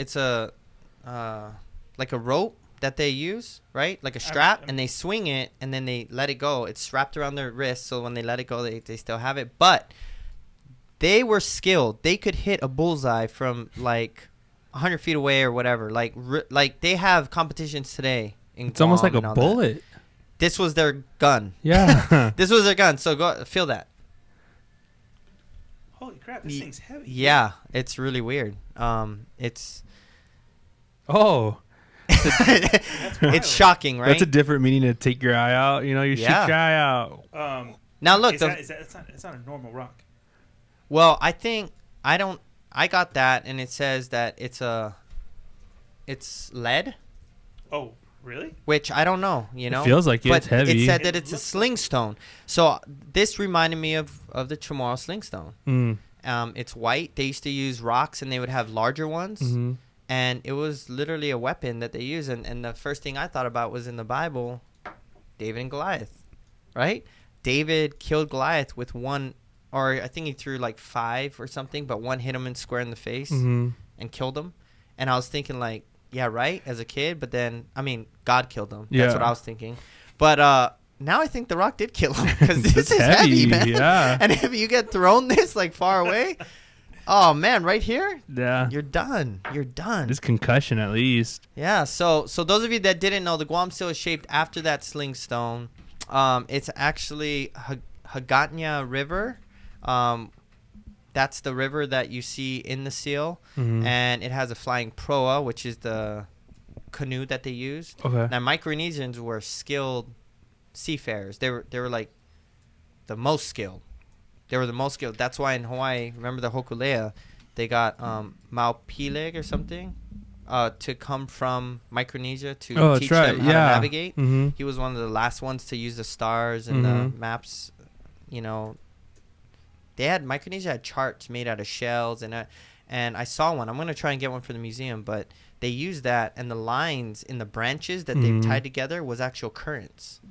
like a rope that they use, right? Like a strap, and they swing it, and then they let it go. It's wrapped around their wrist, so when they let it go, they still have it. But they were skilled. They could hit a bullseye from like 100 feet away or whatever. Like they have competitions today in it's almost Guam like a bullet. That. This was their gun. Yeah. This was their gun. So go feel that. Holy crap! This thing's heavy. Yeah, it's really weird. It's. Oh. It's shocking, right? That's a different meaning to take your eye out. You shoot your eye out. Now look, it's not a normal rock. Well, I got that, and it says that it's lead. Oh, really? Which I don't know. It feels like it's heavy. It said that it's a slingstone. So this reminded me of the Chamorro slingstone. It's white. They used to use rocks, and they would have larger ones. Mm-hmm. And it was literally a weapon that they used. And the first thing I thought about was in the Bible, David and Goliath, right? David killed Goliath with one, or I think he threw like 5 or something, but one hit him square in the face and killed him. And I was thinking like, yeah, right, as a kid. But then, God killed him. That's what I was thinking. But now I think The Rock did kill him because this is heavy, man. Yeah. And if you get thrown this like far away... Oh, man, right here? Yeah. You're done. This concussion, at least. Yeah, so those of you that didn't know, the Guam seal is shaped after that slingstone. It's actually Hagatnya River. That's the river that you see in the seal. And it has a flying proa, which is the canoe that they used. Okay. Now, Micronesians were skilled seafarers. They were like the most skilled. They were the most skilled. That's why in Hawaii, remember the Hokulea, they got Maupileg or something to come from Micronesia to teach them how to navigate. He was one of the last ones to use the stars and the maps. Micronesia had charts made out of shells, and I saw one. I'm going to try and get one for the museum, but they used that, and the lines in the branches that they tied together was actual currents.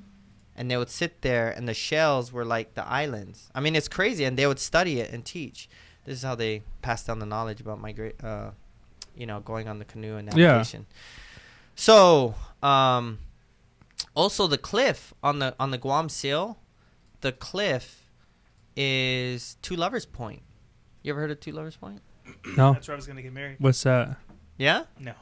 And they would sit there, and the shells were like the islands. It's crazy, and they would study it and teach. This is how they passed down the knowledge about going on the canoe and navigation. Yeah. So, also the cliff on the Guam seal, the cliff is Two Lovers Point. You ever heard of Two Lovers Point? No. That's where I was going to get married. What's that? Yeah? No.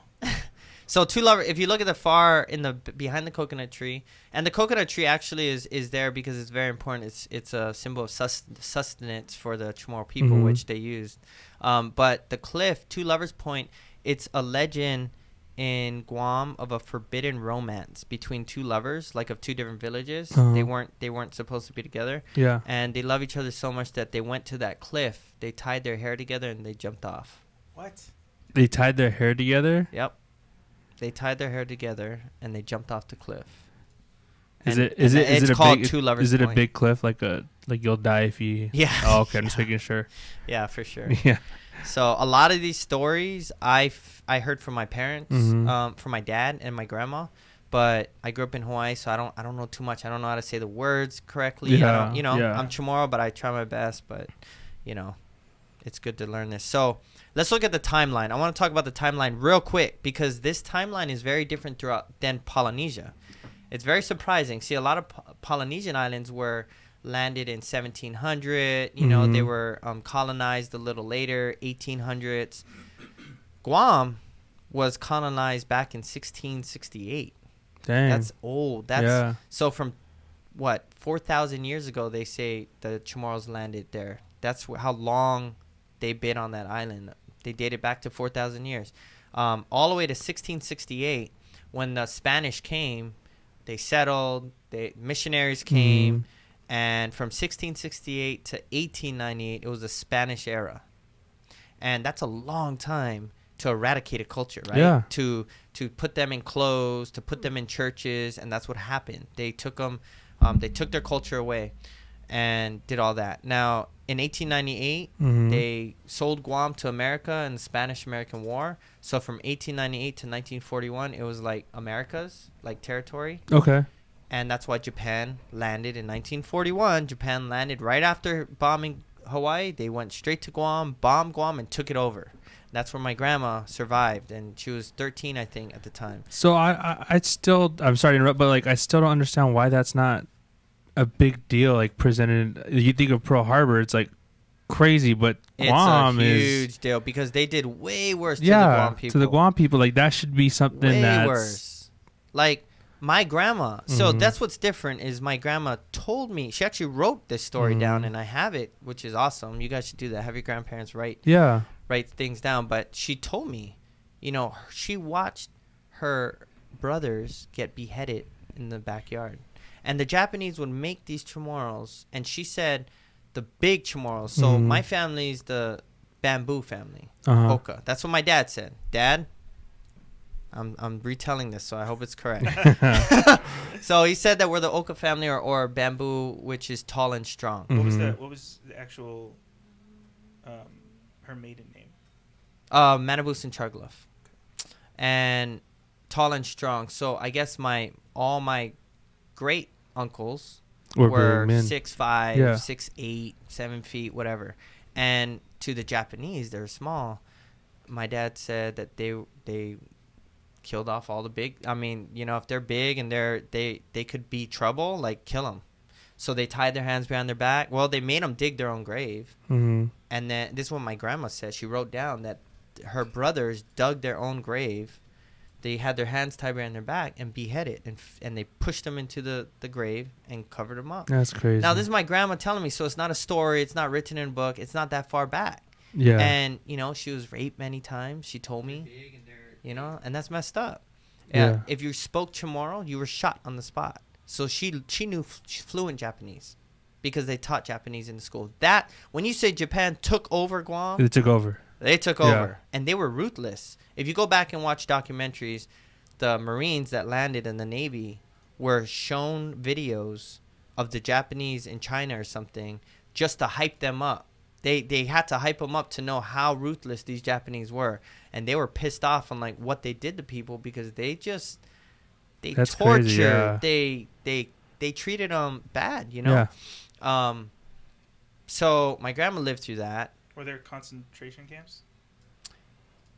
So two lover. If you look at the far in the behind the coconut tree, and the coconut tree actually is there because it's very important. It's a symbol of sustenance for the Chamorro people, Mhm. which they used. But the cliff, Two Lovers Point, it's a legend in Guam of a forbidden romance between two lovers, like of two different villages. Uh-huh. They weren't supposed to be together, Yeah. and they love each other so much that they went to that cliff. They tied their hair together and they jumped off. What? They tied their hair together. Yep. They tied their hair together and they jumped off the cliff. Is And- it and is it's it a called big Two Lovers is it a Point. big cliff like you'll die if you? Yeah. Oh, okay. I'm just making sure. Yeah, for sure. Yeah. So a lot of these stories I heard from my parents, Mhm. from my dad and my grandma, but I grew up in Hawaii, so I don't know too much. I don't know how to say the words correctly. I Yeah, don't, yeah. I'm Chamorro, but I try my best. But it's good to learn this. So let's look at the timeline. I want to talk about the timeline real quick because this timeline is very different than Polynesia. It's very surprising. See, a lot of Polynesian islands were landed in 1700. They Mhm. were colonized a little later, 1800s. Guam was colonized back in 1668. Dang. That's old. That's yeah. so from what 4,000 years ago. They say the Chamorros landed there. That's how long they've been on that island. They dated back to 4,000 years, all the way to 1668 when the Spanish came. They settled. Missionaries came. Mhm. And from 1668 to 1898, it was the Spanish era. And that's a long time to eradicate a culture, right? Yeah. To put them in clothes, to put them in churches, and that's what happened. They took them, they took their culture away and did all that. Now, in 1898, Mhm. they sold Guam to America in the Spanish-American War. So from 1898 to 1941, it was like America's, like territory. Okay. And that's why Japan landed in 1941. Japan landed right after bombing Hawaii. They went straight to Guam, bombed Guam, and took it over. That's where my grandma survived, and she was 13, I think, at the time. So I still, I'm sorry to interrupt, but like I still don't understand why that's not a big deal. Like presented, you think of Pearl Harbor, it's like crazy, but Guam it's a is huge deal because they did way worse to the Guam people. to the Guam people. Like that should be something way that's worse. Like my grandma. So Mhm. that's what's different is my grandma told me. She actually wrote this story down, Mhm. and I have it, which is awesome. You guys should do that. Have your grandparents write things down. But she told me, she watched her brothers get beheaded in the backyard, and the Japanese would make these Chamorros, and she said the big Chamorros. So Mhm. my family's the bamboo family, Uh-huh. Oka. That's what my dad said. Dad, I'm retelling this, so I hope it's correct. So he said that we're the Oka family or bamboo, which is tall and strong. Mhm. What was the actual her maiden name? Manabus and Charglove. And tall and strong. So I guess all my great uncles were big men. 6'5", Yeah. 6'8", 7 feet, whatever. And to the Japanese, they're small. My dad said that they killed off all the big. I mean, if they're big and they could be trouble, like kill them. So they tied their hands behind their back. Well, they made them dig their own grave. Mhm. And then this is what my grandma said. She wrote down that her brothers dug their own grave. They had their hands tied behind their back and beheaded, and they pushed them into the grave and covered them up. That's crazy. Now, this is my grandma telling me, so it's not a story. It's not written in a book. It's not that far back. yeah. And, she was raped many times. She told me, and that's messed up. Yeah. If you spoke Chamorro, you were shot on the spot. So she knew fluent Japanese because they taught Japanese in the school. That, when you say Japan took over Guam, It took over. they took Yeah. over, and they were ruthless. If you go back and watch documentaries, the Marines that landed in the Navy were shown videos of the Japanese in China or something just to hype them up. They had to hype them up to know how ruthless these Japanese were, and they were pissed off on like what they did to people because they That's tortured, crazy, yeah. they treated them bad, Yeah. So my grandma lived through that. Were there concentration camps?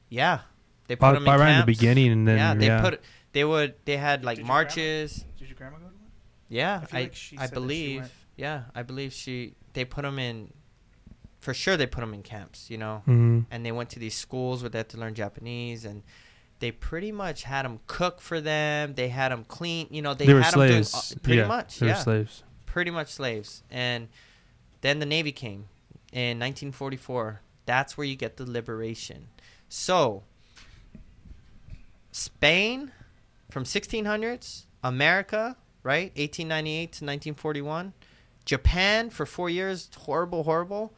Yeah, they put By them in around the camps. beginning, and then They had like Did your marches. Did your grandma go to one? Yeah, I feel like she I said that she believe. went. Yeah, I believe they put them in. For sure, they put them in camps, Mhm. and they went to these schools where they had to learn Japanese, and they pretty much had them cook for them. They had them clean. You know, they were had them doing slaves. pretty much. They were Yeah, slaves. pretty much slaves. And then the Navy came in 1944. That's where you get the liberation. So Spain from 1600s, America, right? 1898 to 1941. Japan for 4 years, horrible.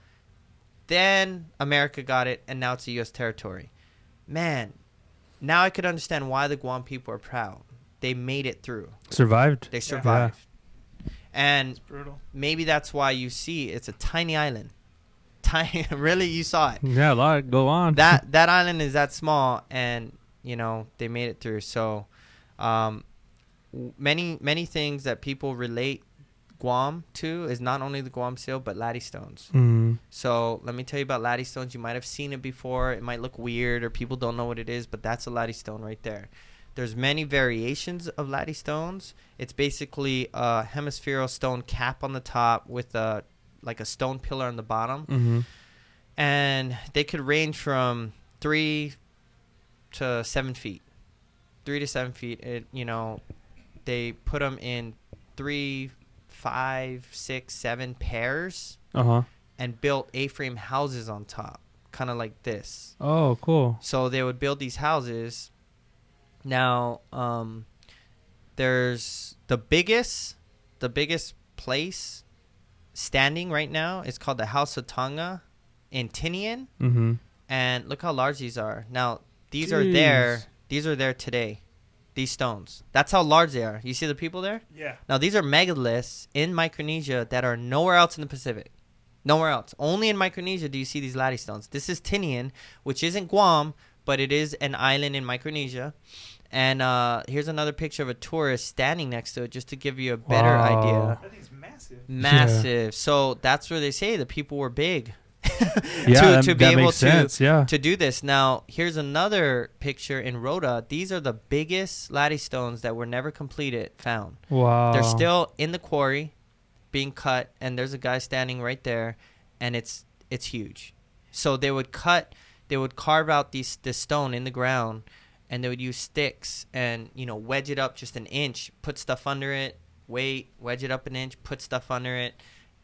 Then America got it, and now it's a U.S. territory. Man, now I could understand why the Guam people are proud. They made it through. Survived. They survived. And It's brutal. maybe that's why you see it's a tiny island. Tiny, really, you saw it. Yeah, a lot go on. That island is that small, and you know they made it through. So, many things that people relate Guam to is not only the Guam seal but ladystones. Mm. So let me tell you about ladystones. You might have seen it before. It might look weird or people don't know what it is, but that's a ladystone right there. There's many variations of ladystones. It's basically a hemispherical stone cap on the top with a stone pillar on the bottom. Mm-hmm. And they could range from 3 to 7 feet. 3 to 7 feet. They put them in 3, 5, 6, 7 pairs Uh-huh. and built A-frame houses on top, kind of like this. Oh, cool. So they would build these houses. Now, there's the biggest place standing right now is called the House of Tonga in Tinian. Mm-hmm. And look how large these are. Now, these are Jeez. there today. These stones. That's how large they are. You see the people there? Yeah. Now, these are megaliths in Micronesia that are nowhere else in the Pacific. Nowhere else. Only in Micronesia do you see these ladystones. This is Tinian, which isn't Guam, but it is an island in Micronesia. And here's another picture of a tourist standing next to it just to give you a better Wow. idea. That thing's massive. Massive. Yeah. So that's where they say the people were big. Yeah, to be that able makes sense. Yeah. to do this. Now, here's another picture in Rhoda. These are the biggest ladystones that were never completed found. Wow. They're still in the quarry being cut, and there's a guy standing right there, and it's huge. So they would carve out this stone in the ground, and they would use sticks and wedge it up just an inch, put stuff under it, wedge it up an inch, put stuff under it.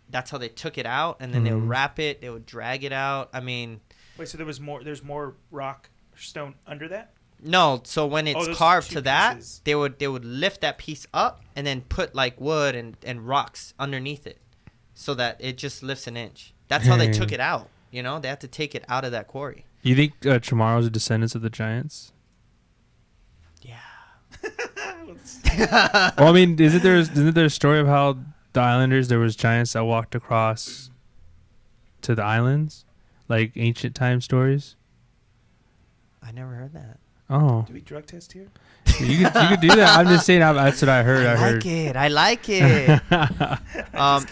That's how they took it out, and then they would wrap it. They would drag it out. I mean, Wait, so there's more rock or stone under that? no. So when it's those carved two to that, pieces. they would lift that piece up and then put like wood and rocks underneath it, so that it just lifts an inch. That's how they took it out. They had to take it out of that quarry. You think Chamorro's a descendant of the giants? Yeah. Well, I mean, isn't there a story of how the islanders, there was giants that walked across to the islands, like ancient time stories? I never heard that. Oh, Do we drug test here? you could do that. I'm just saying that's what I heard. I like it.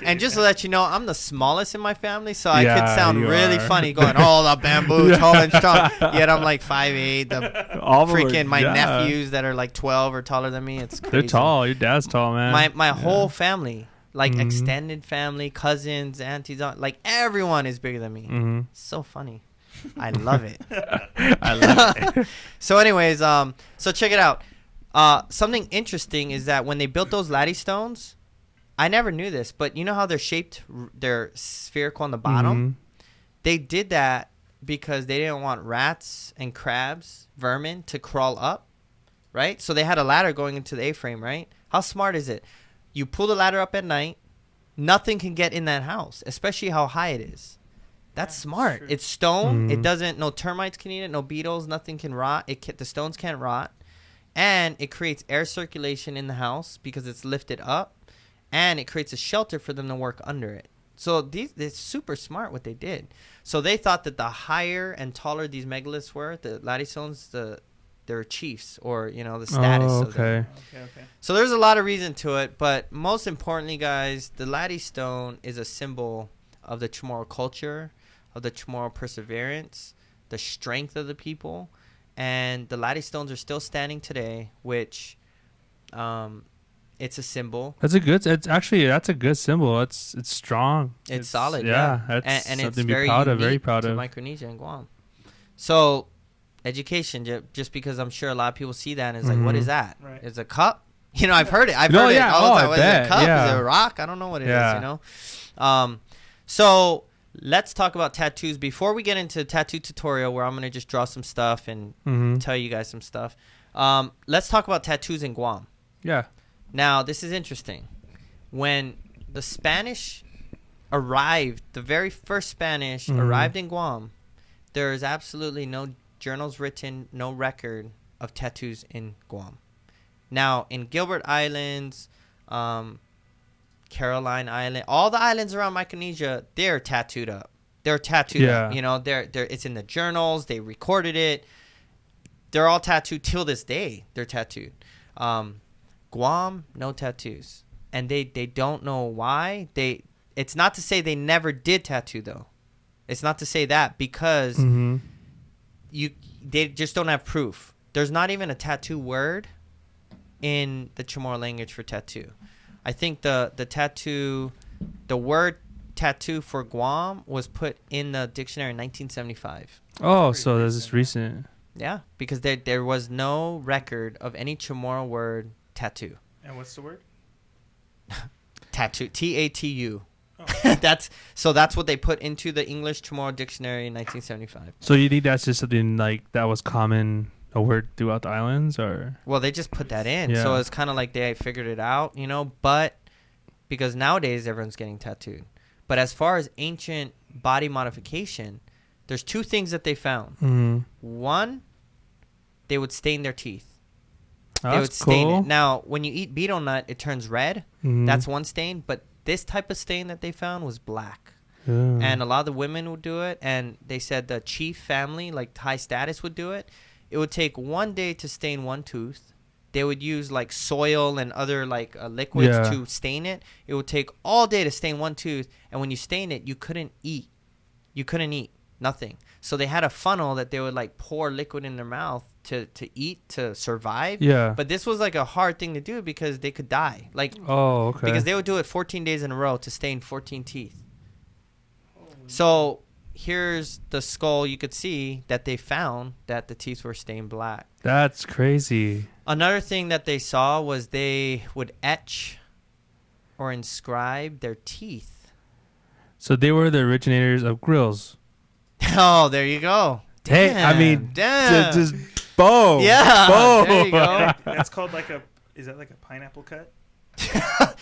And just to let you know, I'm the smallest in my family, so I could sound you really are. funny going, oh, the bamboo, tall and strong. Yet I'm like 5'8". My nephews that are like 12 are taller than me. It's crazy. They're tall. Your dad's tall, man. My whole family, like extended family, cousins, aunties, like everyone is bigger than me. Mm-hmm. So funny. I love it. I love it. So anyways, so check it out. Something interesting is that when they built those ladystones, I never knew this, but you know how they're shaped, they're spherical on the bottom? Mm-hmm. They did that because they didn't want rats and crabs, vermin, to crawl up, right? So they had a ladder going into the A-frame, right? How smart is it? You pull the ladder up at night, nothing can get in that house, especially how high it is. That's smart. True. It's stone. It Mhm. doesn't. No termites can eat it. No beetles. Nothing can rot. The stones can't rot, and it creates air circulation in the house because it's lifted up, and it creates a shelter for them to work under it. So they're super smart what they did. So they thought that the higher and taller these megaliths were, the ladystones, they're chiefs or the status. Oh, of them. okay. Okay. So there's a lot of reason to it, but most importantly, guys, the ladystone is a symbol of the Chamorro culture, of the Chamorro perseverance, the strength of the people, and the ladystones are still standing today, which it's a symbol. That's a good symbol. It's strong. It's solid, Yeah, yeah. that's and something it's to be very proud of. unique Very proud to of. Micronesia and Guam. So education, just because I'm sure a lot of people see that and it's like, what is that? Right. It's a cup. You know, I've heard it. I've No, heard it yeah. all the Oh, time. I What is it, bet. a cup? Yeah. Is it a rock? I don't know what it is. Yeah. You know. So let's talk about tattoos before we get into tattoo tutorial, where I'm gonna just draw some stuff and tell you guys some stuff. Let's talk about tattoos in Guam. Yeah. Now, this is interesting. When the Spanish arrived, the very first Spanish arrived in Guam, there is absolutely no journals written, no record of tattoos in Guam. Now, in Gilbert Islands, Caroline Island, all the islands around Micronesia, they're tattooed up. They're tattooed up. You know, it's in the journals. They recorded it. They're all tattooed till this day. They're tattooed. Guam, no tattoos. And they don't know why. It's not to say they never did tattoo, though. It's not to say that, because they just don't have proof. There's not even a tattoo word in the Chamorro language for tattoo. I think the word tattoo for Guam was put in the dictionary in 1975. Oh, so this is recent. Yeah, because there was no record of any Chamorro word tattoo. And what's the word? Tattoo. T-A-T-U. Oh. That's what they put into the English Chamorro dictionary in 1975. So you think that's just something like that was common, a word throughout the islands, or? Well, they just put that in. Yeah. So it's kind of like they figured it out, you know, but because nowadays everyone's getting tattooed. But as far as ancient body modification, there's two things that they found. One, they would stain their teeth. They would stain it. Now, when you eat betel nut, it turns red. That's one stain. But this type of stain that they found was black. And a lot of the women would do it. And they said the chief family, like high status, would do it. It would take 1 day to stain one tooth. They would use like soil and other like liquids to stain it. It would take all day to stain one tooth. And when you stain it, you couldn't eat. You couldn't eat. Nothing. So they had a funnel that they would like pour liquid in their mouth to eat, to survive. Yeah. But this was like a hard thing to do because they could die. Like, oh, okay. because they would do it 14 days in a row to stain 14 teeth. So here's the skull. You could see that they found that the teeth were stained black. That's crazy. Another thing that they saw was they would etch or inscribe their teeth. So they were the originators of grills. Oh, there you go. Hey, Damn, I mean, damn. just boom. Yeah, boom. there you go. That's called is that like a pineapple cut?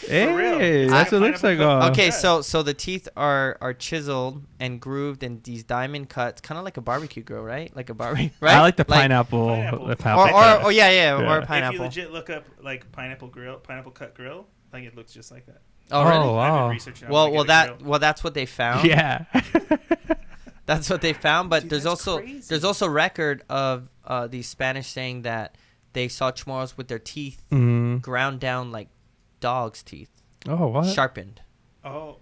Hey, It's that's like what a it looks like. pineapple cut. Okay, Yeah. so the teeth are chiseled and grooved in these diamond cuts, kind of like a barbecue grill, right? Like a barbecue, right? I like the pineapple. Pineapple. The Or pineapple. yeah, or Yeah. a pineapple. If you legit look up like pineapple cut grill, like it looks just like that. Oh, really? Oh, I've been wow. researching. I wanna get a grill. That's what they found. Yeah. That's what they found. But Dude, there's that's also crazy. record of the Spanish saying that they saw Chamorros with their teeth ground down like dogs' teeth, Oh, what? sharpened. Oh,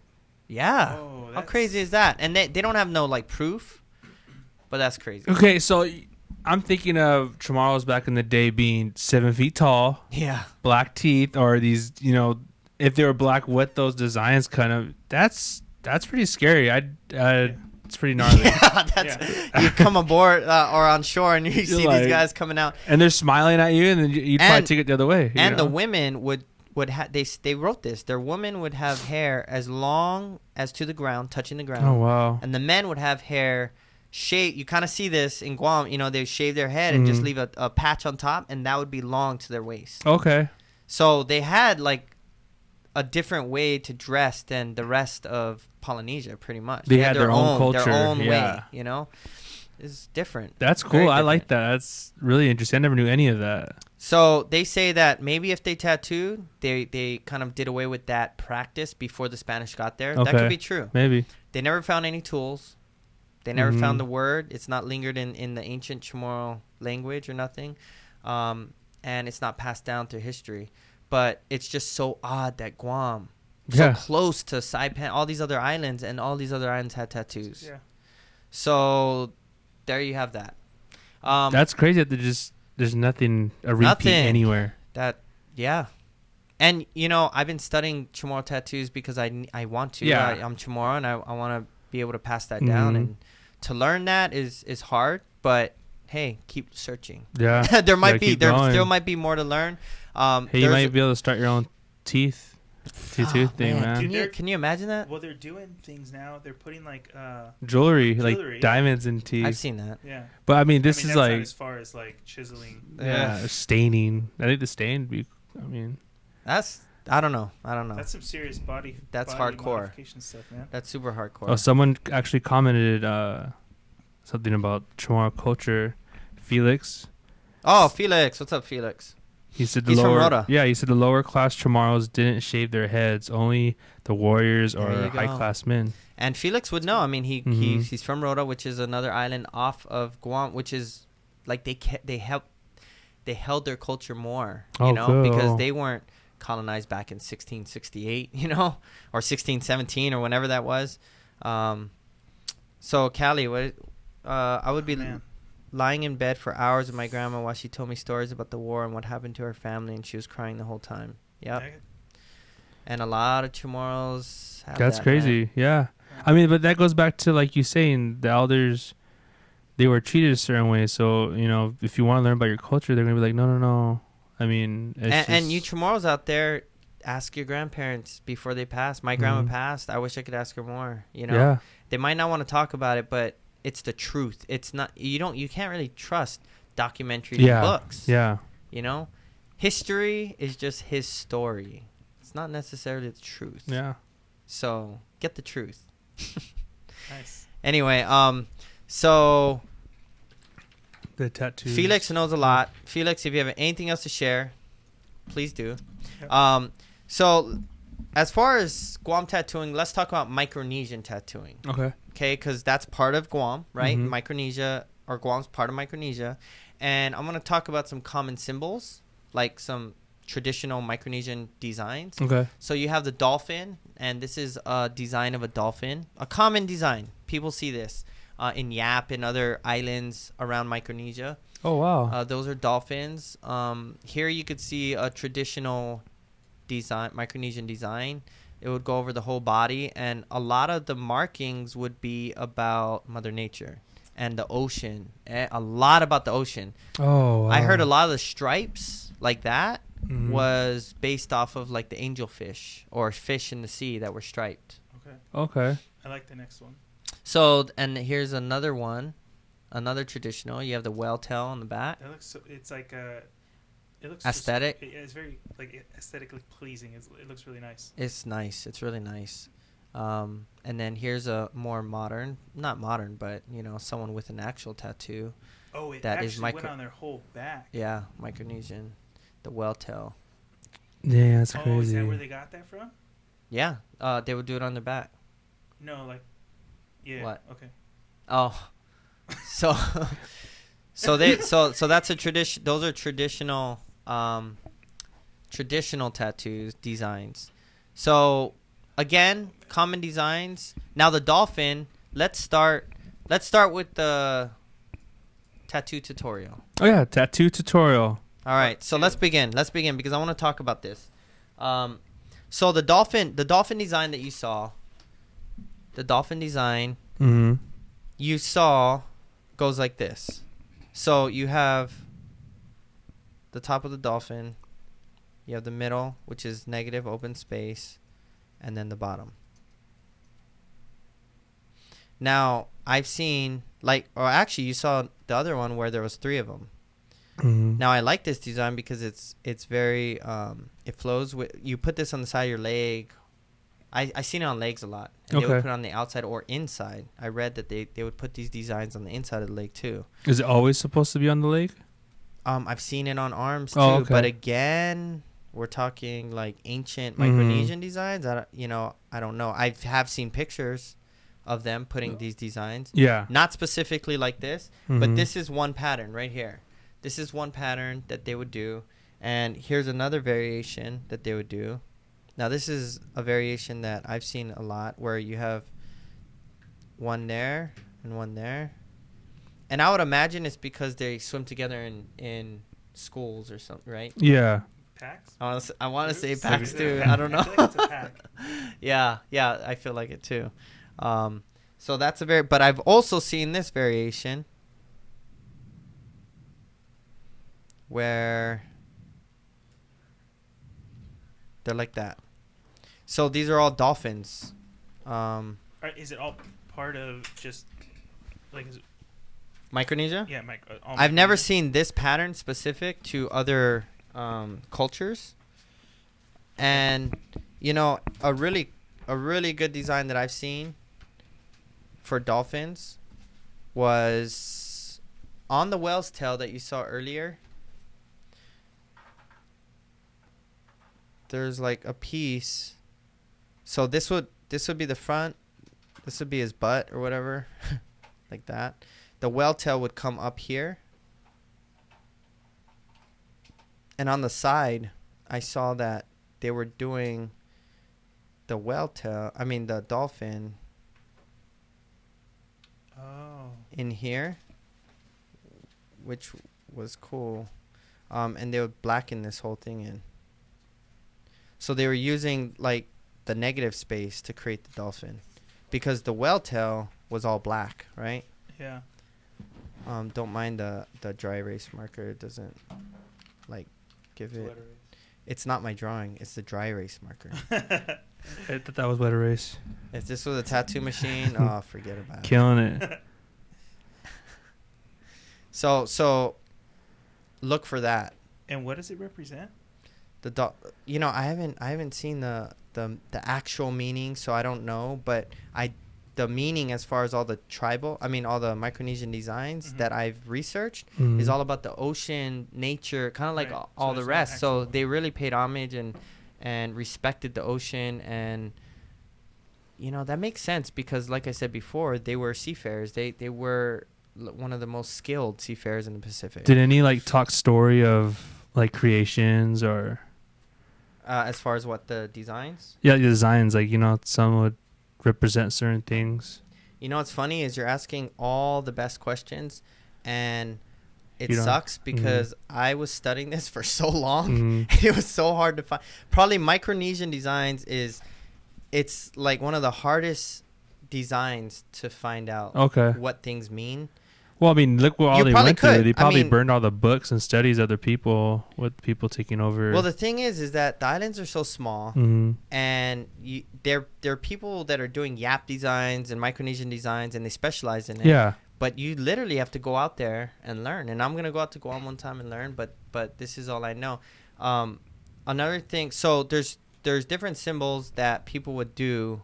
Yeah. Oh, How that's- crazy is that? And they don't have no like proof, but that's crazy. Okay, so I'm thinking of Chamorros back in the day being 7 feet tall, Yeah. black teeth, or these, if they were black with those designs, kind of. That's pretty scary. It's pretty gnarly. Yeah, that's, you come aboard or on shore and you see like- these guys coming out, And they're smiling at you, and then you'd probably And- take it the other way. and the women would have they wrote this. Their women would have hair as long as to the ground, touching the ground, Oh, wow. and the men would have hair shaved. You kind of see this in Guam. They shave their head and just leave a patch on top, and that would be long to their waist. Okay. So they had like a different way to dress than the rest of Polynesia, pretty much. They had their own culture, their own yeah. way. It's different. That's Very cool. I like different. that. That's really interesting. I never knew any of that. So they say that maybe if they tattooed, they kind of did away with that practice before the Spanish got there. That Okay. could be true. Maybe. They never found any tools. They never found the word. It's not lingered in the ancient Chamorro language or nothing. And it's not passed down through history. But it's just so odd that Guam, Yeah. so close to Saipan, all these other islands, and all these other islands had tattoos. Yeah. So there you have that. That's crazy that there's nothing, a repeat Nothing. anywhere. Yeah. And, I've been studying Chamorro tattoos because I want to. Yeah. I'm Chamorro, and I want to be able to pass that down. And to learn that is hard. But, hey, keep searching. Yeah. There might be, keep there going. still might be more to learn. Hey, you there's might be able to start your own tooth thing, man. Dude, Can you imagine that? Well, they're doing things now. They're putting like Jewelry, Jewelry, like yeah. diamonds in teeth. I've seen that. yeah. But I mean, this I mean, is that's not like as far as like chiseling. yeah, staining. I think the stain would be. I mean, That's I don't know. That's some serious body. That's body hardcore. modification stuff, man. That's super hardcore. oh, someone actually commented something about Chamorro culture. Felix. Oh, Felix, what's up, Felix? He said He's from Rota. Yeah, he said the lower class Chamorros didn't shave their heads. Only the warriors There or you high go. class men. And Felix would know. I mean, Mhm. he's from Rota, which is another island off of Guam, which is like they held their culture more, Oh, cool. because they weren't colonized back in 1668, or 1617 or whenever that was. So Callie, I would be Man. lying in bed for hours with my grandma while she told me stories about the war and what happened to her family, and she was crying the whole time. Yep. And a lot of Chamorros have That's that, crazy. man. Yeah. I mean, but that goes back to like you saying the elders, they were treated a certain way. So if you want to learn about your culture, they're gonna be like, no. I mean, And you Chamorros out there, ask your grandparents before they pass. My grandma Mhm. passed. I wish I could ask her more. Yeah. They might not want to talk about it, but it's the truth. It's not. You can't really trust documentaries and Yeah. books. Yeah. History is just his story. It's not necessarily the truth. Yeah. So get the truth. Nice. Anyway, so The tattoos. Felix knows a lot. Felix, if you have anything else to share, please do. Yep. So as far as Guam tattooing, let's talk about Micronesian tattooing. Okay. Okay, because that's part of Guam, right? Mhm. Micronesia, or Guam's part of Micronesia. And I'm going to talk about some common symbols, like some traditional Micronesian designs. Okay. So you have the dolphin, and this is a design of a dolphin, a common design. People see this in Yap and other islands around Micronesia. Oh wow. Those are dolphins. Here you could see a traditional design, Micronesian design. It would go over the whole body, and a lot of the markings would be about Mother Nature and the ocean. A lot about the ocean. Oh. Wow. I heard a lot of the stripes like that Mhm. was based off of like the angelfish or fish in the sea that were striped. Okay. Okay. I like the next one. So, and here's another one, another traditional. You have the whale tail on the back. That looks. It's like it looks Aesthetic? It's very like aesthetically pleasing. It looks really nice. It's nice. It's really nice. And then here's a more modern, not modern, but someone with an actual tattoo. Oh, it That actually is went on their whole back. Yeah, Micronesian, the whale tail. Yeah, that's Oh, crazy. is that where they got that from? Yeah, they would do it on their back. No, like, yeah. What? Okay. Oh, so so that's a tradition. Those are traditional tattoos designs. So again, common designs. Now the dolphin. Let's start with the tattoo tutorial. Oh yeah, tattoo tutorial. All right, so let's begin. Let's begin because I want to talk about this. So the dolphin design that you saw, Mm-hmm. you saw goes like this. So you have the top of the dolphin, you have the middle, which is negative open space, and then the bottom. Now, I've seen actually you saw the other one where there was 3 of them. Mm-hmm. Now I like this design because it's very it flows with. You put this on the side of your leg. I seen it on legs a lot. And They would Okay. put it on the outside or inside. I read that they would put these designs on the inside of the leg too. Is it always supposed to be on the leg? I've seen it on arms too. Oh, okay. But again, we're talking like ancient Mhm. Micronesian designs. I don't know. I have seen pictures of them putting these designs. Yeah. Not specifically like this, but Mhm. this is one pattern right here. This is one pattern that they would do. And here's another variation that they would do. Now, this is a variation that I've seen a lot where you have one there and one there. And I would imagine it's because they swim together in schools or something, right? Yeah. Packs? I want to say Oops. packs Is it too. a pack? I don't know. I feel like it's a pack. Yeah, I feel like it too. So that's but I've also seen this variation. where they're like that. So these are all dolphins. Is it all part of just like? Is it, Micronesia? yeah, I've never seen this pattern specific to other cultures. And you know, a really good design that I've seen for dolphins was on the whale's tail that you saw earlier. There's like a piece. So this would be the front. This would be his butt or whatever, like that. The whale tail would come up here. And on the side, I saw that they were doing the the dolphin in here, which was cool. And they would blacken this whole thing in. So they were using like the negative space to create the dolphin, because the whale tail was all black, right? Yeah. Don't mind the dry erase marker. It doesn't like give it. It's not my drawing. It's the dry erase marker. I thought that was wet erase. If this was a tattoo machine, oh, forget about it. Killing it. So look for that. And what does it represent? I haven't seen the actual meaning, so I don't know, but the meaning as far as all the all the Micronesian designs that I've researched is all about the ocean, nature, kind of like all the rest. So they really paid homage and respected the ocean, and you know that makes sense because, like I said before, they were seafarers. They were one of the most skilled seafarers in the Pacific. Did any like talk story of like creations or? As far as what the designs? Yeah, the designs, like, you know, some would represent certain things. You know what's funny is you're asking all the best questions, and it sucks because I was studying this for so long. It was so hard to find. Probably Micronesian designs it's like one of the hardest designs to find out what things mean. Well, I mean, look what all they went through. They probably I mean, burned all the books and studies of other people with people taking over. Well, the thing is that the islands are so small, and there are people that are doing Yap designs and Micronesian designs, and they specialize in it. Yeah. But you literally have to go out there and learn. And I'm gonna go out to Guam one time and learn. But this is all I know. Another thing. So there's different symbols that people would do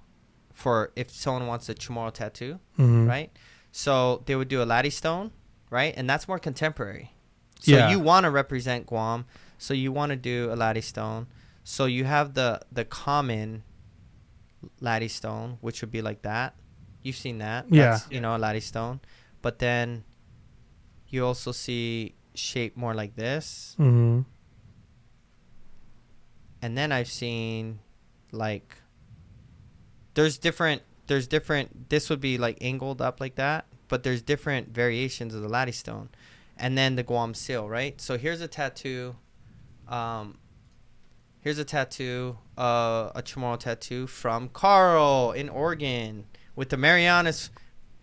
for if someone wants a Chamorro tattoo, right? So they would do a latte stone, right? And that's more contemporary. So you want to represent Guam. So you want to do a latte stone. So you have the common latte stone, which would be like that. You've seen that. That's, you know, a latte stone. But then you also see shape more like this. And then I've seen like there's different, this would be like angled up like that, but there's different variations of the latte stone. And then the Guam seal, right? So here's a tattoo. Here's a tattoo, a Chamorro tattoo from Carl in Oregon with the Marianas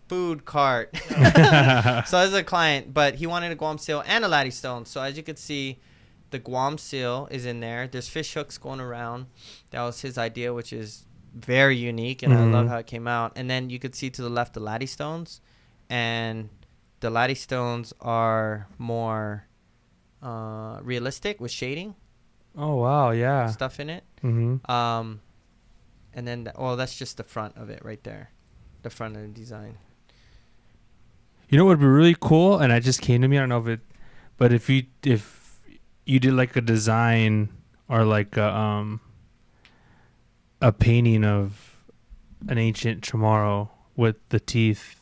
food cart. So as a client, but he wanted a Guam seal and a latte stone. So as you can see, the Guam seal is in there. There's fish hooks going around. That was his idea, which is very unique, and I love how it came out. And then you could see to the left the latte stones, and the latte stones are more realistic with shading. Oh wow, yeah. Stuff in it. And then that's just the front of it right there, the front of the design. You know what would be really cool, and it just came to me. I don't know if it, but if you did like a design or like a painting of an ancient Chamorro with the teeth,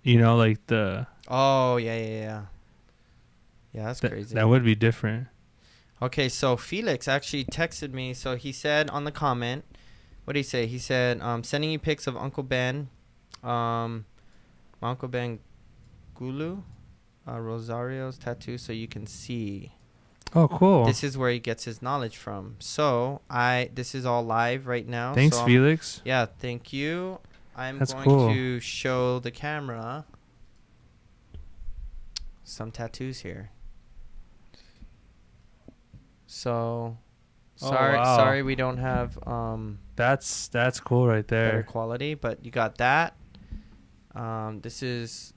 you know, like the. Oh yeah, that's crazy. That would be different. Okay, so Felix actually texted me. So he said on the comment, what did he say? He said, sending you pics of Uncle Ben, my Uncle Ben Gulu, Rosario's tattoo, so you can see. Oh, cool. This is where he gets his knowledge from. So this is all live right now. Thanks, so Felix. Yeah, thank you. That's going cool. to show the camera some tattoos here. So Oh, sorry, wow. sorry we don't have That's cool right better there. quality, but you got that. This is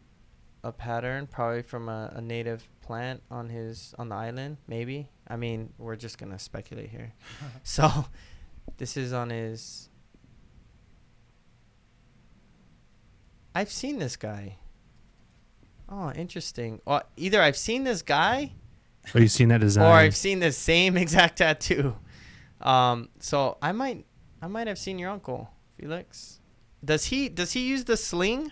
a pattern probably from a native plant on the island, maybe. I mean, we're just gonna speculate here. So this is on his. I've seen this guy. Oh, interesting. Either I've seen this guy Or you seen that design? or I've seen the same exact tattoo. So I might have seen your uncle, Felix. Does he use the sling?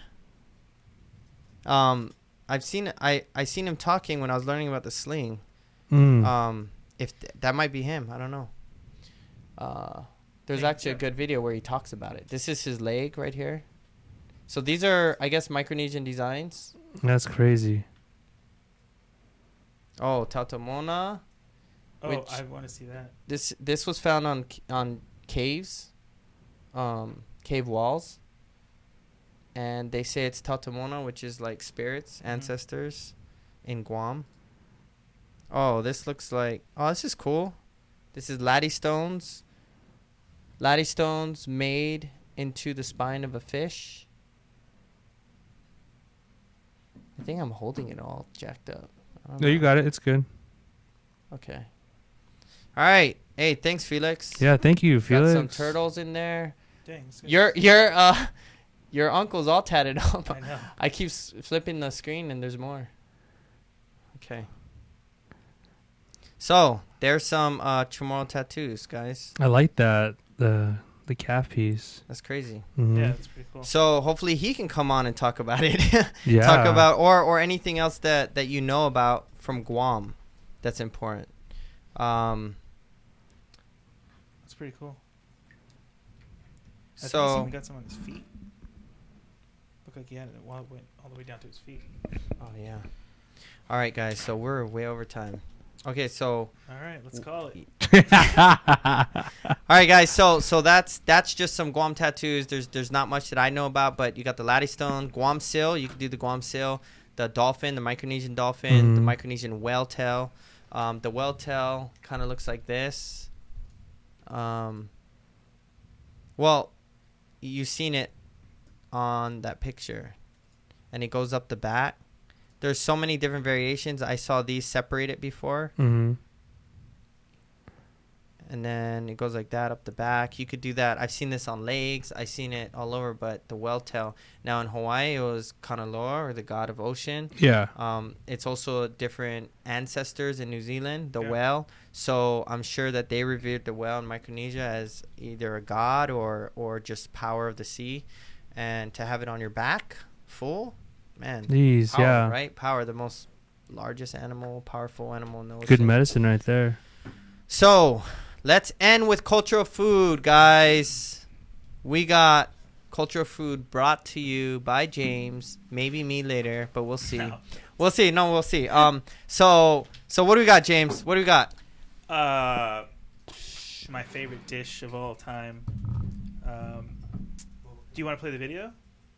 I've seen I seen him talking when I was learning about the sling. If that might be him, I don't know. There's actually a good video where he talks about it. This is his leg right here. So these are, I guess, Micronesian designs. That's crazy. Oh, Tautamona. Oh, I want to see that. This was found on caves, cave walls, and they say it's Tautamona, which is like spirits, ancestors, in Guam. Oh, this looks like. Oh, this is cool. This is laddystones. Laddystones made into the spine of a fish. I think I'm holding it all jacked up. No, you got it. It's good. Okay. All right. Hey, thanks, Felix. Yeah, thank you, Felix. Got some turtles in there. Dang. It's good. Your uncle's all tatted up. I know. I keep flipping the screen and there's more. Okay. So there's some Chamorro tattoos, guys. I like that the calf piece. That's crazy. Mhm. Yeah, that's pretty cool. So hopefully he can come on and talk about it. Yeah. Talk about or anything else that you know about from Guam that's important. That's pretty cool. I think So he's even got some on his feet. Looked like he had it went all the way down to his feet. oh yeah. All right, guys. So we're way over time. Okay, so All right, let's call it. all right, guys. So that's just some Guam tattoos. There's not much that I know about, but you got the Laddystone, Guam seal. You can do the Guam seal, the dolphin, the Micronesian dolphin, the Micronesian whale tail. The whale tail kind of looks like this. Well, you've seen it on that picture, and it goes up the back. There's so many different variations. I saw these separated before. Mm-hmm. And then it goes like that up the back. You could do that. I've seen this on legs. I've seen it all over, but the whale tail. Now in Hawaii, it was Kanaloa, or the god of ocean. Yeah. It's also different ancestors in New Zealand, the Yeah. whale. So I'm sure that they revered the whale in Micronesia as either a god or just power of the sea. And to have it on your back, full, man. These, Power, yeah. right? Power, the most largest animal, powerful animal in the ocean. Good medicine right there. So, let's end with cultural food, guys. We got cultural food brought to you by James. Maybe me later, but we'll see. No. We'll see. No, we'll see. So what do we got, James? What do we got? My favorite dish of all time. Do you want to play the video?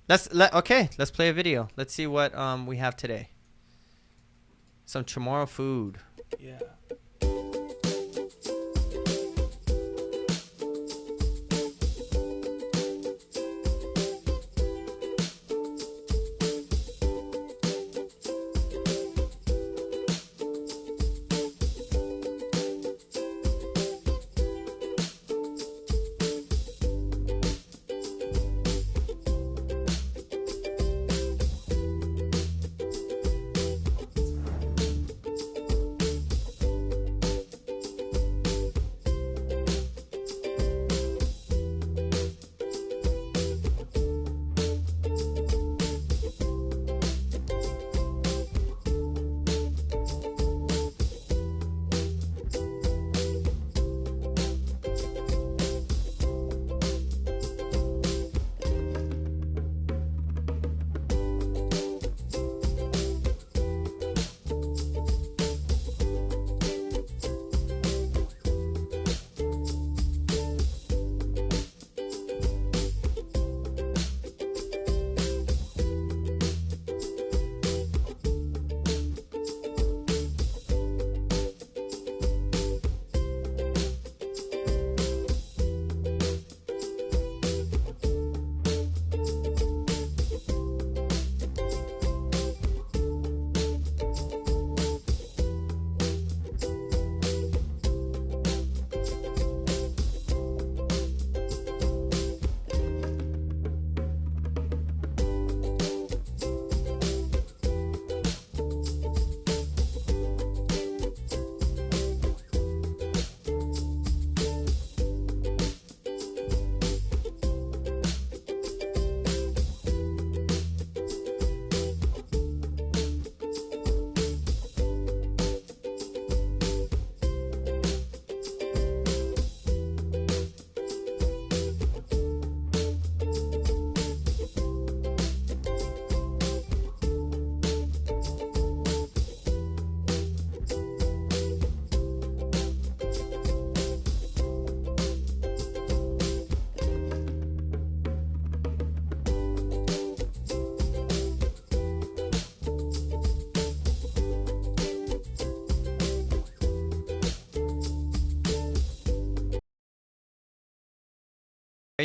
Let's play a video. Let's see what we have today. Some Chamorro food. Yeah.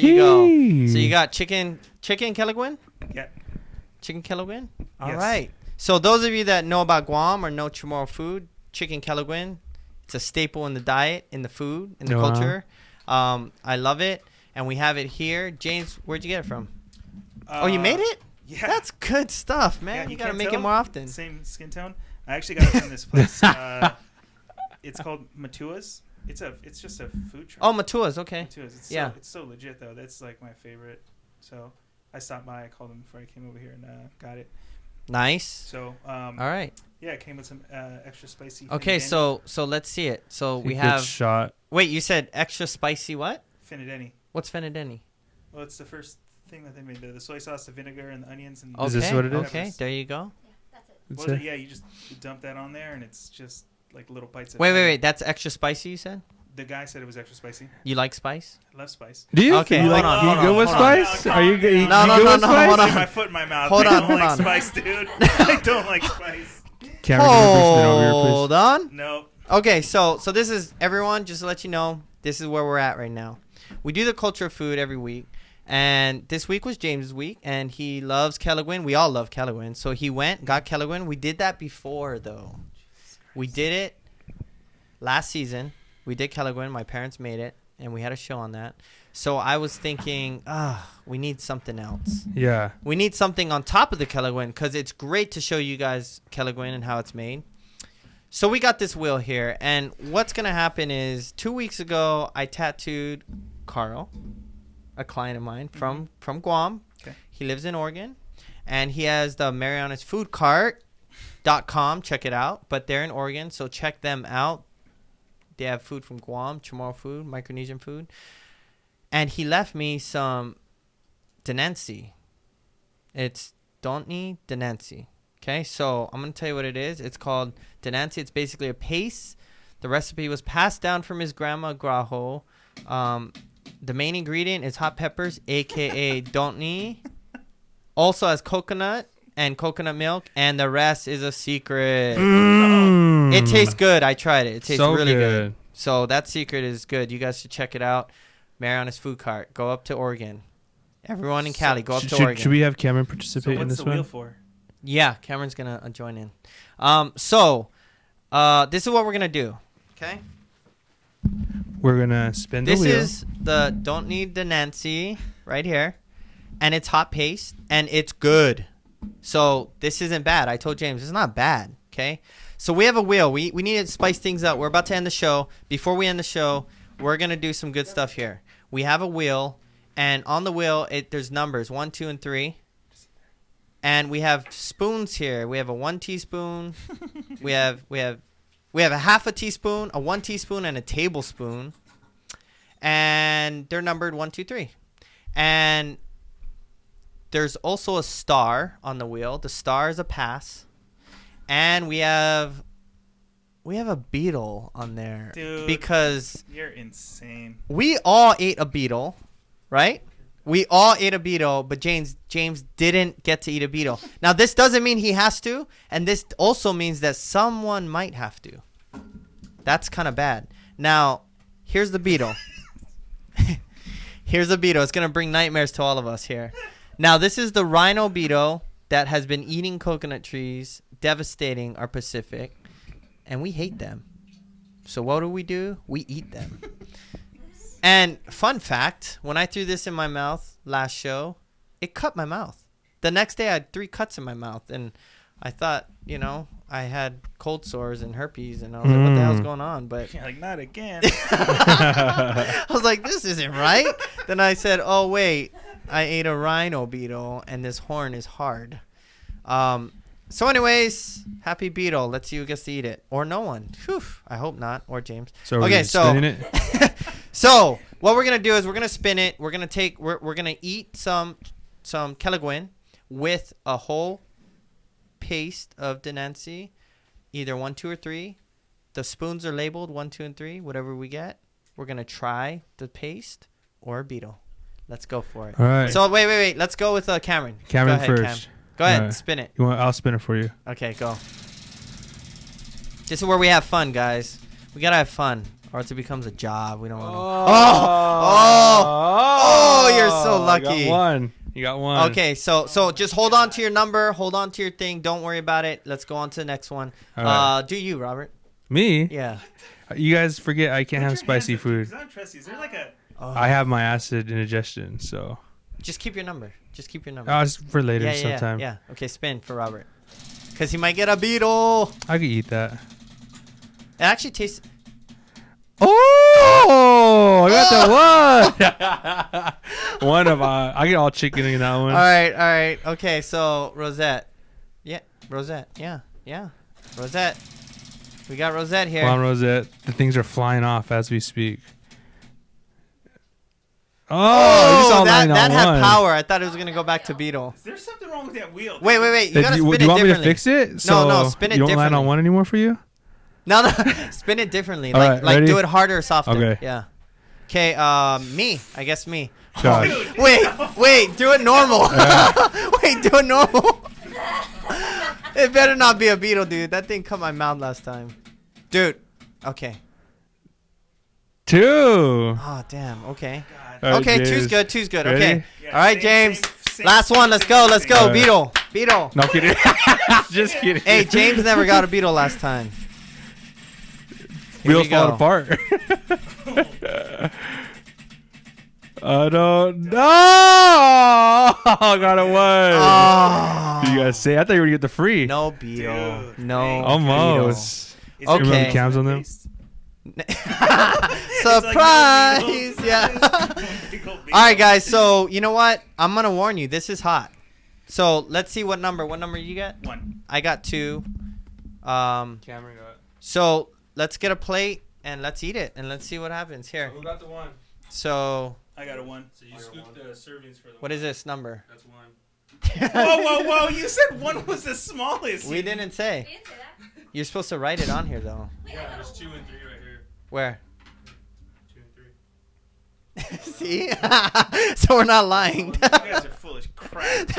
There you go. Yee. So you got chicken Kelaguen? Yeah. Chicken Kelaguen? All Yes. right. So those of you that know about Guam or know Chamorro food, chicken Kelaguen, it's a staple in the diet, in the food, in the Uh-huh. culture. I love it. And we have it here. James, where'd you get it from? Oh, you made it? Yeah. That's good stuff, man. Yeah, you you got to can't make it tell? more often. Same skin tone. I actually got it from this place. It's called Matua's. It's just a food truck. Oh, Matua's. Okay. Matua's. It's Yeah. it's so legit though. That's like my favorite. So I stopped by. I called them before I came over here and got it. Nice. So All right. yeah, it came with some extra spicy. Okay, Finadeni. so let's see it. So we Good have. shot. Wait, you said extra spicy what? Finadeni. What's Finadeni? Well, it's the first thing that they made. The soy sauce, the vinegar, and the onions. And Okay. Is this what it is? Okay, there you go. Yeah, that's it. It's What was a- it? Yeah, you just dump that on there, and it's just like little bites. Of Wait. That's extra spicy, you said? The guy said it was extra spicy. You like spice? I love spice. Do you? Okay, You hold like? on, You hold good on, with hold on. spice? No, Are you good? no, no, good no, with no, spice? hold on. Put my foot in my mouth. Hold I on, don't hold like on. spice, dude. I don't like spice. Cameron, can you push that over here, please? Hold on. No. Okay, so this is everyone. Just to let you know, this is where we're at right now. We do the culture of food every week, and this week was James's week, and he loves Kelaguen. We all love Kelaguen, so he went got Kelaguen. We did that before though. We did it last season. We did Kelaguen. My parents made it, and we had a show on that. So I was thinking, we need something else. Yeah. We need something on top of the Kelaguen because it's great to show you guys Kelaguen and how it's made. So we got this wheel here, and what's going to happen is 2 weeks ago, I tattooed Carl, a client of mine from Guam. Okay. He lives in Oregon, and he has the MarianasFoodCart.com. Check it out, but they're in Oregon, so check them out. They have food from Guam, Chamorro food, Micronesian food. And he left me some Denensi. It's Dontni Denensi. Okay, so I'm going to tell you what it is. It's called Denensi. It's basically a paste. The recipe was passed down from his grandma Graho. The main ingredient is hot peppers, a.k.a. Dontni. Also has coconut and coconut milk, and the rest is a secret. It tastes good. I tried it. It tastes So really good. good. So that secret is good. You guys should check it out. Mariana's Food Cart. Go up to Oregon. Everyone in Cali, go up to Oregon. Should we have Cameron So participate in what's this the one? wheel for? Yeah, Cameron's going to join in. This is what we're going to do. Okay? We're gonna spin the This wheel. is the Don't Need the Nancy right here. And it's hot paste. And it's good. So this isn't bad. I told James it's not bad. Okay? So we have a wheel. We need to spice things up. We're about to end the show. Before we end the show, we're going to do some good stuff here. We have a wheel. And on the wheel, there's numbers 1, 2, and 3. And we have spoons here. We have a 1 teaspoon. we have a half a teaspoon, a 1 teaspoon, and a tablespoon. And they're numbered 1, 2, 3. And there's also a star on the wheel. The star is a pass. And we have a beetle on there. Dude. Because You're insane. we all ate a beetle, right? We all ate a beetle, but James didn't get to eat a beetle. Now, this doesn't mean he has to, and this also means that someone might have to. That's kind of bad. Now, here's the beetle. Here's the beetle. It's going to bring nightmares to all of us here. Now, this is the rhino beetle that has been eating coconut trees, devastating our Pacific, and we hate them. So what do? We eat them. And fun fact, when I threw this in my mouth last show, it cut my mouth. The next day I had 3 cuts in my mouth, and I thought, I had cold sores and herpes, and I was like, what the hell's going on? But You're like, not again. I was like, this isn't right. Then I said, oh, wait, I ate a rhino beetle, and this horn is hard. So anyways, happy beetle. Let's see who gets to eat it. Or no one. Whew, I hope not. Or James. So Okay, we're so- spinning it. So what we're gonna do is we're gonna spin it. We're gonna eat some Kelaguen with a whole paste of Denancy, either 1, 2, or 3. The spoons are labeled 1, 2, and 3. Whatever we get, we're gonna try the paste or a beetle. Let's go for it. All right. So wait. Let's go with Cameron. Cameron Go ahead, first. Cam. Go ahead, All right. spin it. I'll spin it for you. Okay, go. This is where we have fun, guys. We gotta have fun. or else it becomes a job. We don't want to. Oh, you're so lucky. You got one. Okay, so just hold on to your number. Hold on to your thing. Don't worry about it. Let's go on to the next one. All right. Do you, Robert? Me? Yeah. You guys forget I can't Put have your spicy hands up, food. 'cause I don't trust you. Is there like a... I have my acid indigestion, so. Just keep your number. Just keep your number. Oh, it's for later yeah, sometime. Yeah. Okay, spin for Robert. Because he might get a beetle. I could eat that. It actually tastes... Oh, I got the one. One of I get all chicken in that one. All right. Okay, so Rosette. Yeah, Rosette. Yeah. Rosette. We got Rosette here. Come on, Rosette. The things are flying off as we speak. Oh, that had power. I thought it was going to go back to beetle. Is there something wrong with that wheel? Wait. You got to spin it differently. Do you want me to fix it? No, spin it you don't land differently. on one anymore for you? No. Spin it differently. All Like right, ready? do it harder or softer. Okay. Yeah. Okay, me. I guess me. Gosh. Wait, do it normal. Wait, do it normal. It better not be a beetle, dude. That thing cut my mouth last time. Dude. Okay. 2. Oh, damn. Okay. God. All right, Okay, James. two's good. Ready? Okay. Yeah, All right, same- James. same Last one. Let's go. thing. All right. Beetle. No kidding. Just kidding. Hey, James never got a beetle last time. Here Wheels we go. falling apart. I don't know. I got a 1. Oh. You guys say? I thought you were gonna get the free. No beetle. Dude, No. dang. Almost. Is Okay. there Remember cams on them? paste? Surprise! It's like Yeah. Big old All right, guys. So you know what? I'm gonna warn you. This is hot. So let's see what number. What number you get? 1. I got 2. Cameron got. So let's get a plate and let's eat it and let's see what happens here. Who got the 1? So I got a 1. So you scooped the servings for the. what is this number? That's 1. Whoa! You said 1 was the smallest. We didn't say. You didn't say that. You're supposed to write it on here though. Wait, Yeah, I got there's a 2 and 3 right here. Where? 2 and 3. See? So we're not lying. You guys are full of crap.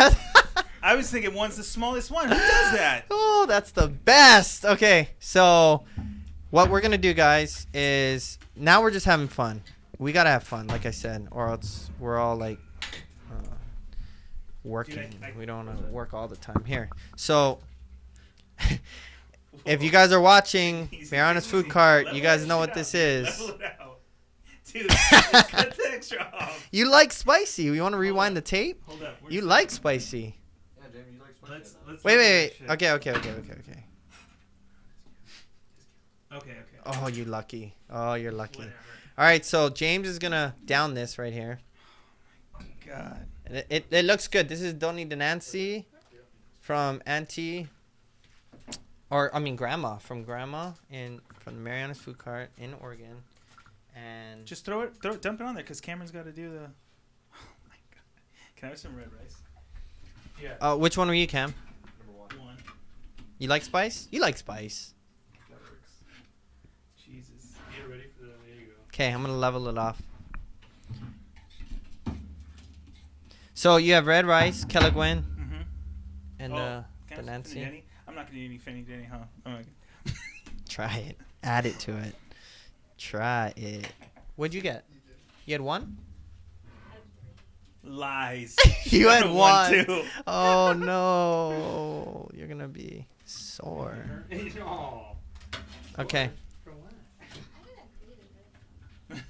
I was thinking 1's the smallest one. Who does that? Oh, that's the best. Okay, so what we're gonna do, guys, is now we're just having fun. We gotta have fun, like I said, or else we're all like working. Dude, I- We don't want to work all the time here. So if you guys are watching Easy, Mariana's easy. Food Cart, Level you guys that know shit what this out. is. Level it out. Dude, cut the extra off. You like spicy. You want to rewind the tape? Hold up. You like spicy. Yeah, Jamie, you like spicy. Let's Wait. level that shit. Okay. Okay. Oh, you lucky. Oh, you're lucky. Whatever. All right, so James is gonna down this right here. God. And it looks good. This is Doni de Nancy from Auntie, Grandma from the Mariana's Food Cart in Oregon, and Just dump it on there because Cameron's got to do the. Oh my God. Can I have some red rice? Yeah. which one were you, Cam? Number 1. 1. You like spice? You like spice. That works. Jesus. Get ready for the. There you go. Okay, I'm gonna level it off. So you have red rice, Kelaguen, Mm-hmm. and Can I the have some Nancy. Denny? I'm not gonna eat any Finny Denny, huh? Oh my God. Try it. Add it to it. Try it. What'd you get? You had 1? Lies. You got had a 1. too. Oh no. You're gonna be sore. No. Okay. I didn't agree to this.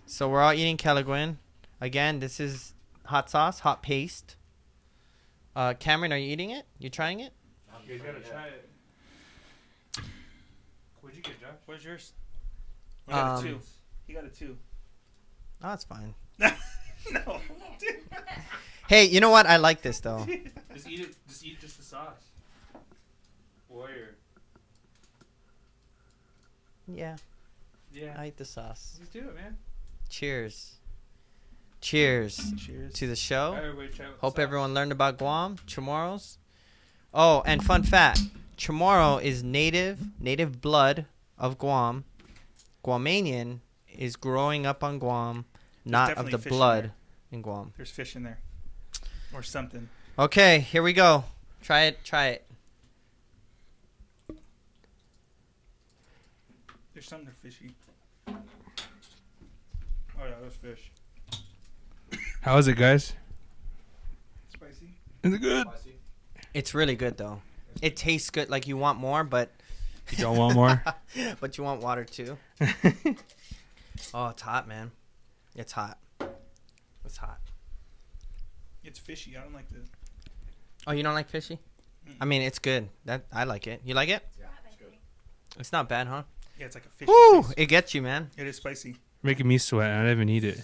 So we're all eating Kelaguen. Again, this is hot sauce, hot paste. Cameron, are you eating it? You trying it? You guys gotta try it. What'd you get, Josh? Where's yours? I got a 2. Um, He got a 2. Oh, that's fine. No. Dude. Hey, you know what? I like this though. Just eat it. Just eat just the sauce. Warrior. Yeah, Yeah. I eat the sauce. Just do it, man. Cheers. Cheers Cheers. to the show. Everybody try it with Hope sauce. everyone learned about Guam, Chamorros. Oh, and fun fact, Chamorro is native blood of Guam. Guamanian is growing up on Guam, not of definitely the fish in blood there. in Guam. There's fish in there. Or something. Okay, here we go. Try it. There's something fishy. Oh yeah, that's fish. How is it, guys? Spicy. Is it good? Spicy. It's really good though. It tastes good. Like you want more, but You don't want more? but you want water too. Oh, it's hot, man. It's hot. It's hot. It's fishy. I don't like the. Oh, you don't like fishy? I mean, it's good. That I like it. You like it? Yeah, it's good. It's not bad, huh? Yeah, it's like a fishy. Woo! taste. It gets you, man. It is spicy. Making me sweat. I didn't even eat it.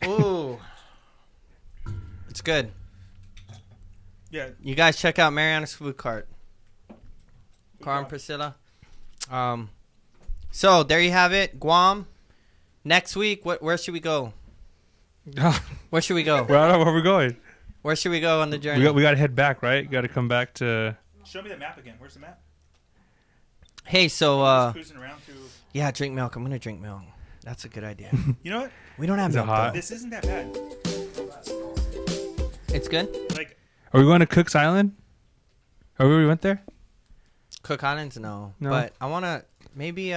Ooh. It's good. Yeah. You guys check out Mariana's Food Cart. Carl and got? Priscilla. So there you have it. Guam. Next week, where should we go? Where should we go? Well, I don't know where we're going. Where should we go on the journey? We got to head back, right? Got to come back to. Show me the map again. Where's the map? Hey, so Just cruising around through. yeah, drink milk. I'm gonna drink milk. That's a good idea. You know what? We don't have Is it milk. hot? Though. This isn't that bad. It's good. Like, Are we going to Cook's Island? Are we already went there? Cook Islands, no. No. But I wanna maybe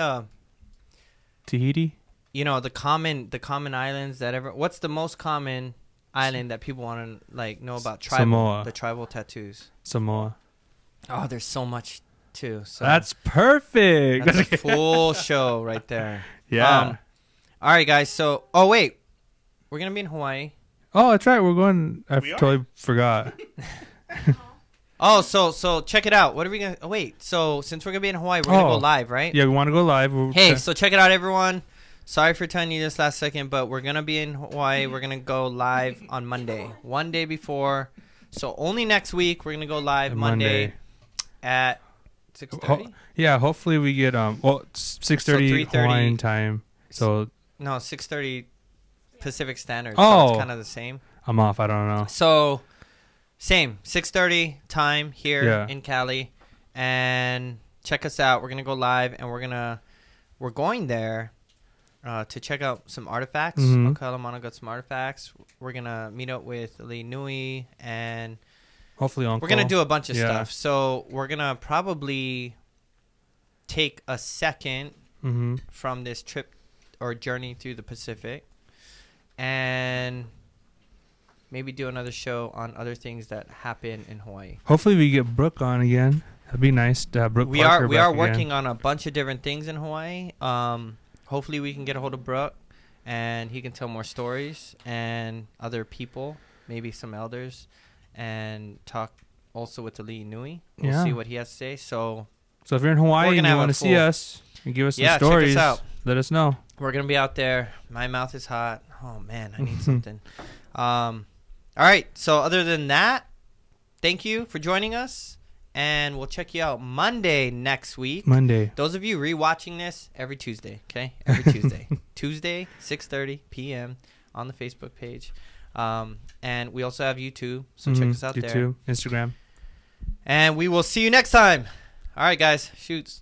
Tahiti? you know the common islands that ever. What's the most common island that people want to like know about? Tribal. Samoa. The tribal tattoos. Samoa. Oh, there's so much too. So That's perfect. that's a full show right there. Yeah. All right, guys. So, oh wait, we're gonna be in Hawaii. Oh, that's right. We're going. I We are? totally forgot. Oh, so check it out. What are we gonna? Oh wait. So since we're gonna be in Hawaii, we're gonna go Oh. live, right? Yeah, we want to go live. Hey, so check it out, everyone. Sorry for telling you this last second, but we're gonna be in Hawaii. We're gonna go live on Monday, one day before. So only next week we're gonna go live Monday at 6:30. Yeah, hopefully we get 6:30 3:30 Hawaiian time. So No, 6:30 Pacific Standard. Oh. So it's kind of the same. I'm off. I don't know. So same 6:30 time here Yeah. in Cali, and check us out. We're gonna go live, and we're going there to check out some artifacts. Mhm. Okalamana got some artifacts. We're gonna meet up with Lee Nui, and Hopefully Uncle. we're gonna do a bunch of Yeah. stuff. So we're gonna probably take a second Mm-hmm. from this trip or journey through the Pacific, and maybe do another show on other things that happen in Hawaii. Hopefully we get Brooke on again. That'd be nice to have Brooke. We Parker are back again. working on a bunch of different things in Hawaii. Hopefully we can get a hold of Brooke and he can tell more stories, and other people, maybe some elders, and talk also with the Lee Nui. We'll Yeah. see what he has to say. So So if you're in Hawaii We're and gonna you have want a to see full- us and give us some Yeah, check us stories, out. let us know. we're gonna be out there. My mouth is hot. Oh man, I need something. All right. So other than that, thank you for joining us, and we'll check you out Monday next week. Monday. Those of you rewatching this every Tuesday, okay? Every Tuesday. Tuesday, 6:30 p.m. on the Facebook page. And we also have YouTube, so check us out there. YouTube, Instagram. And we will see you next time. All right, guys. Shoots.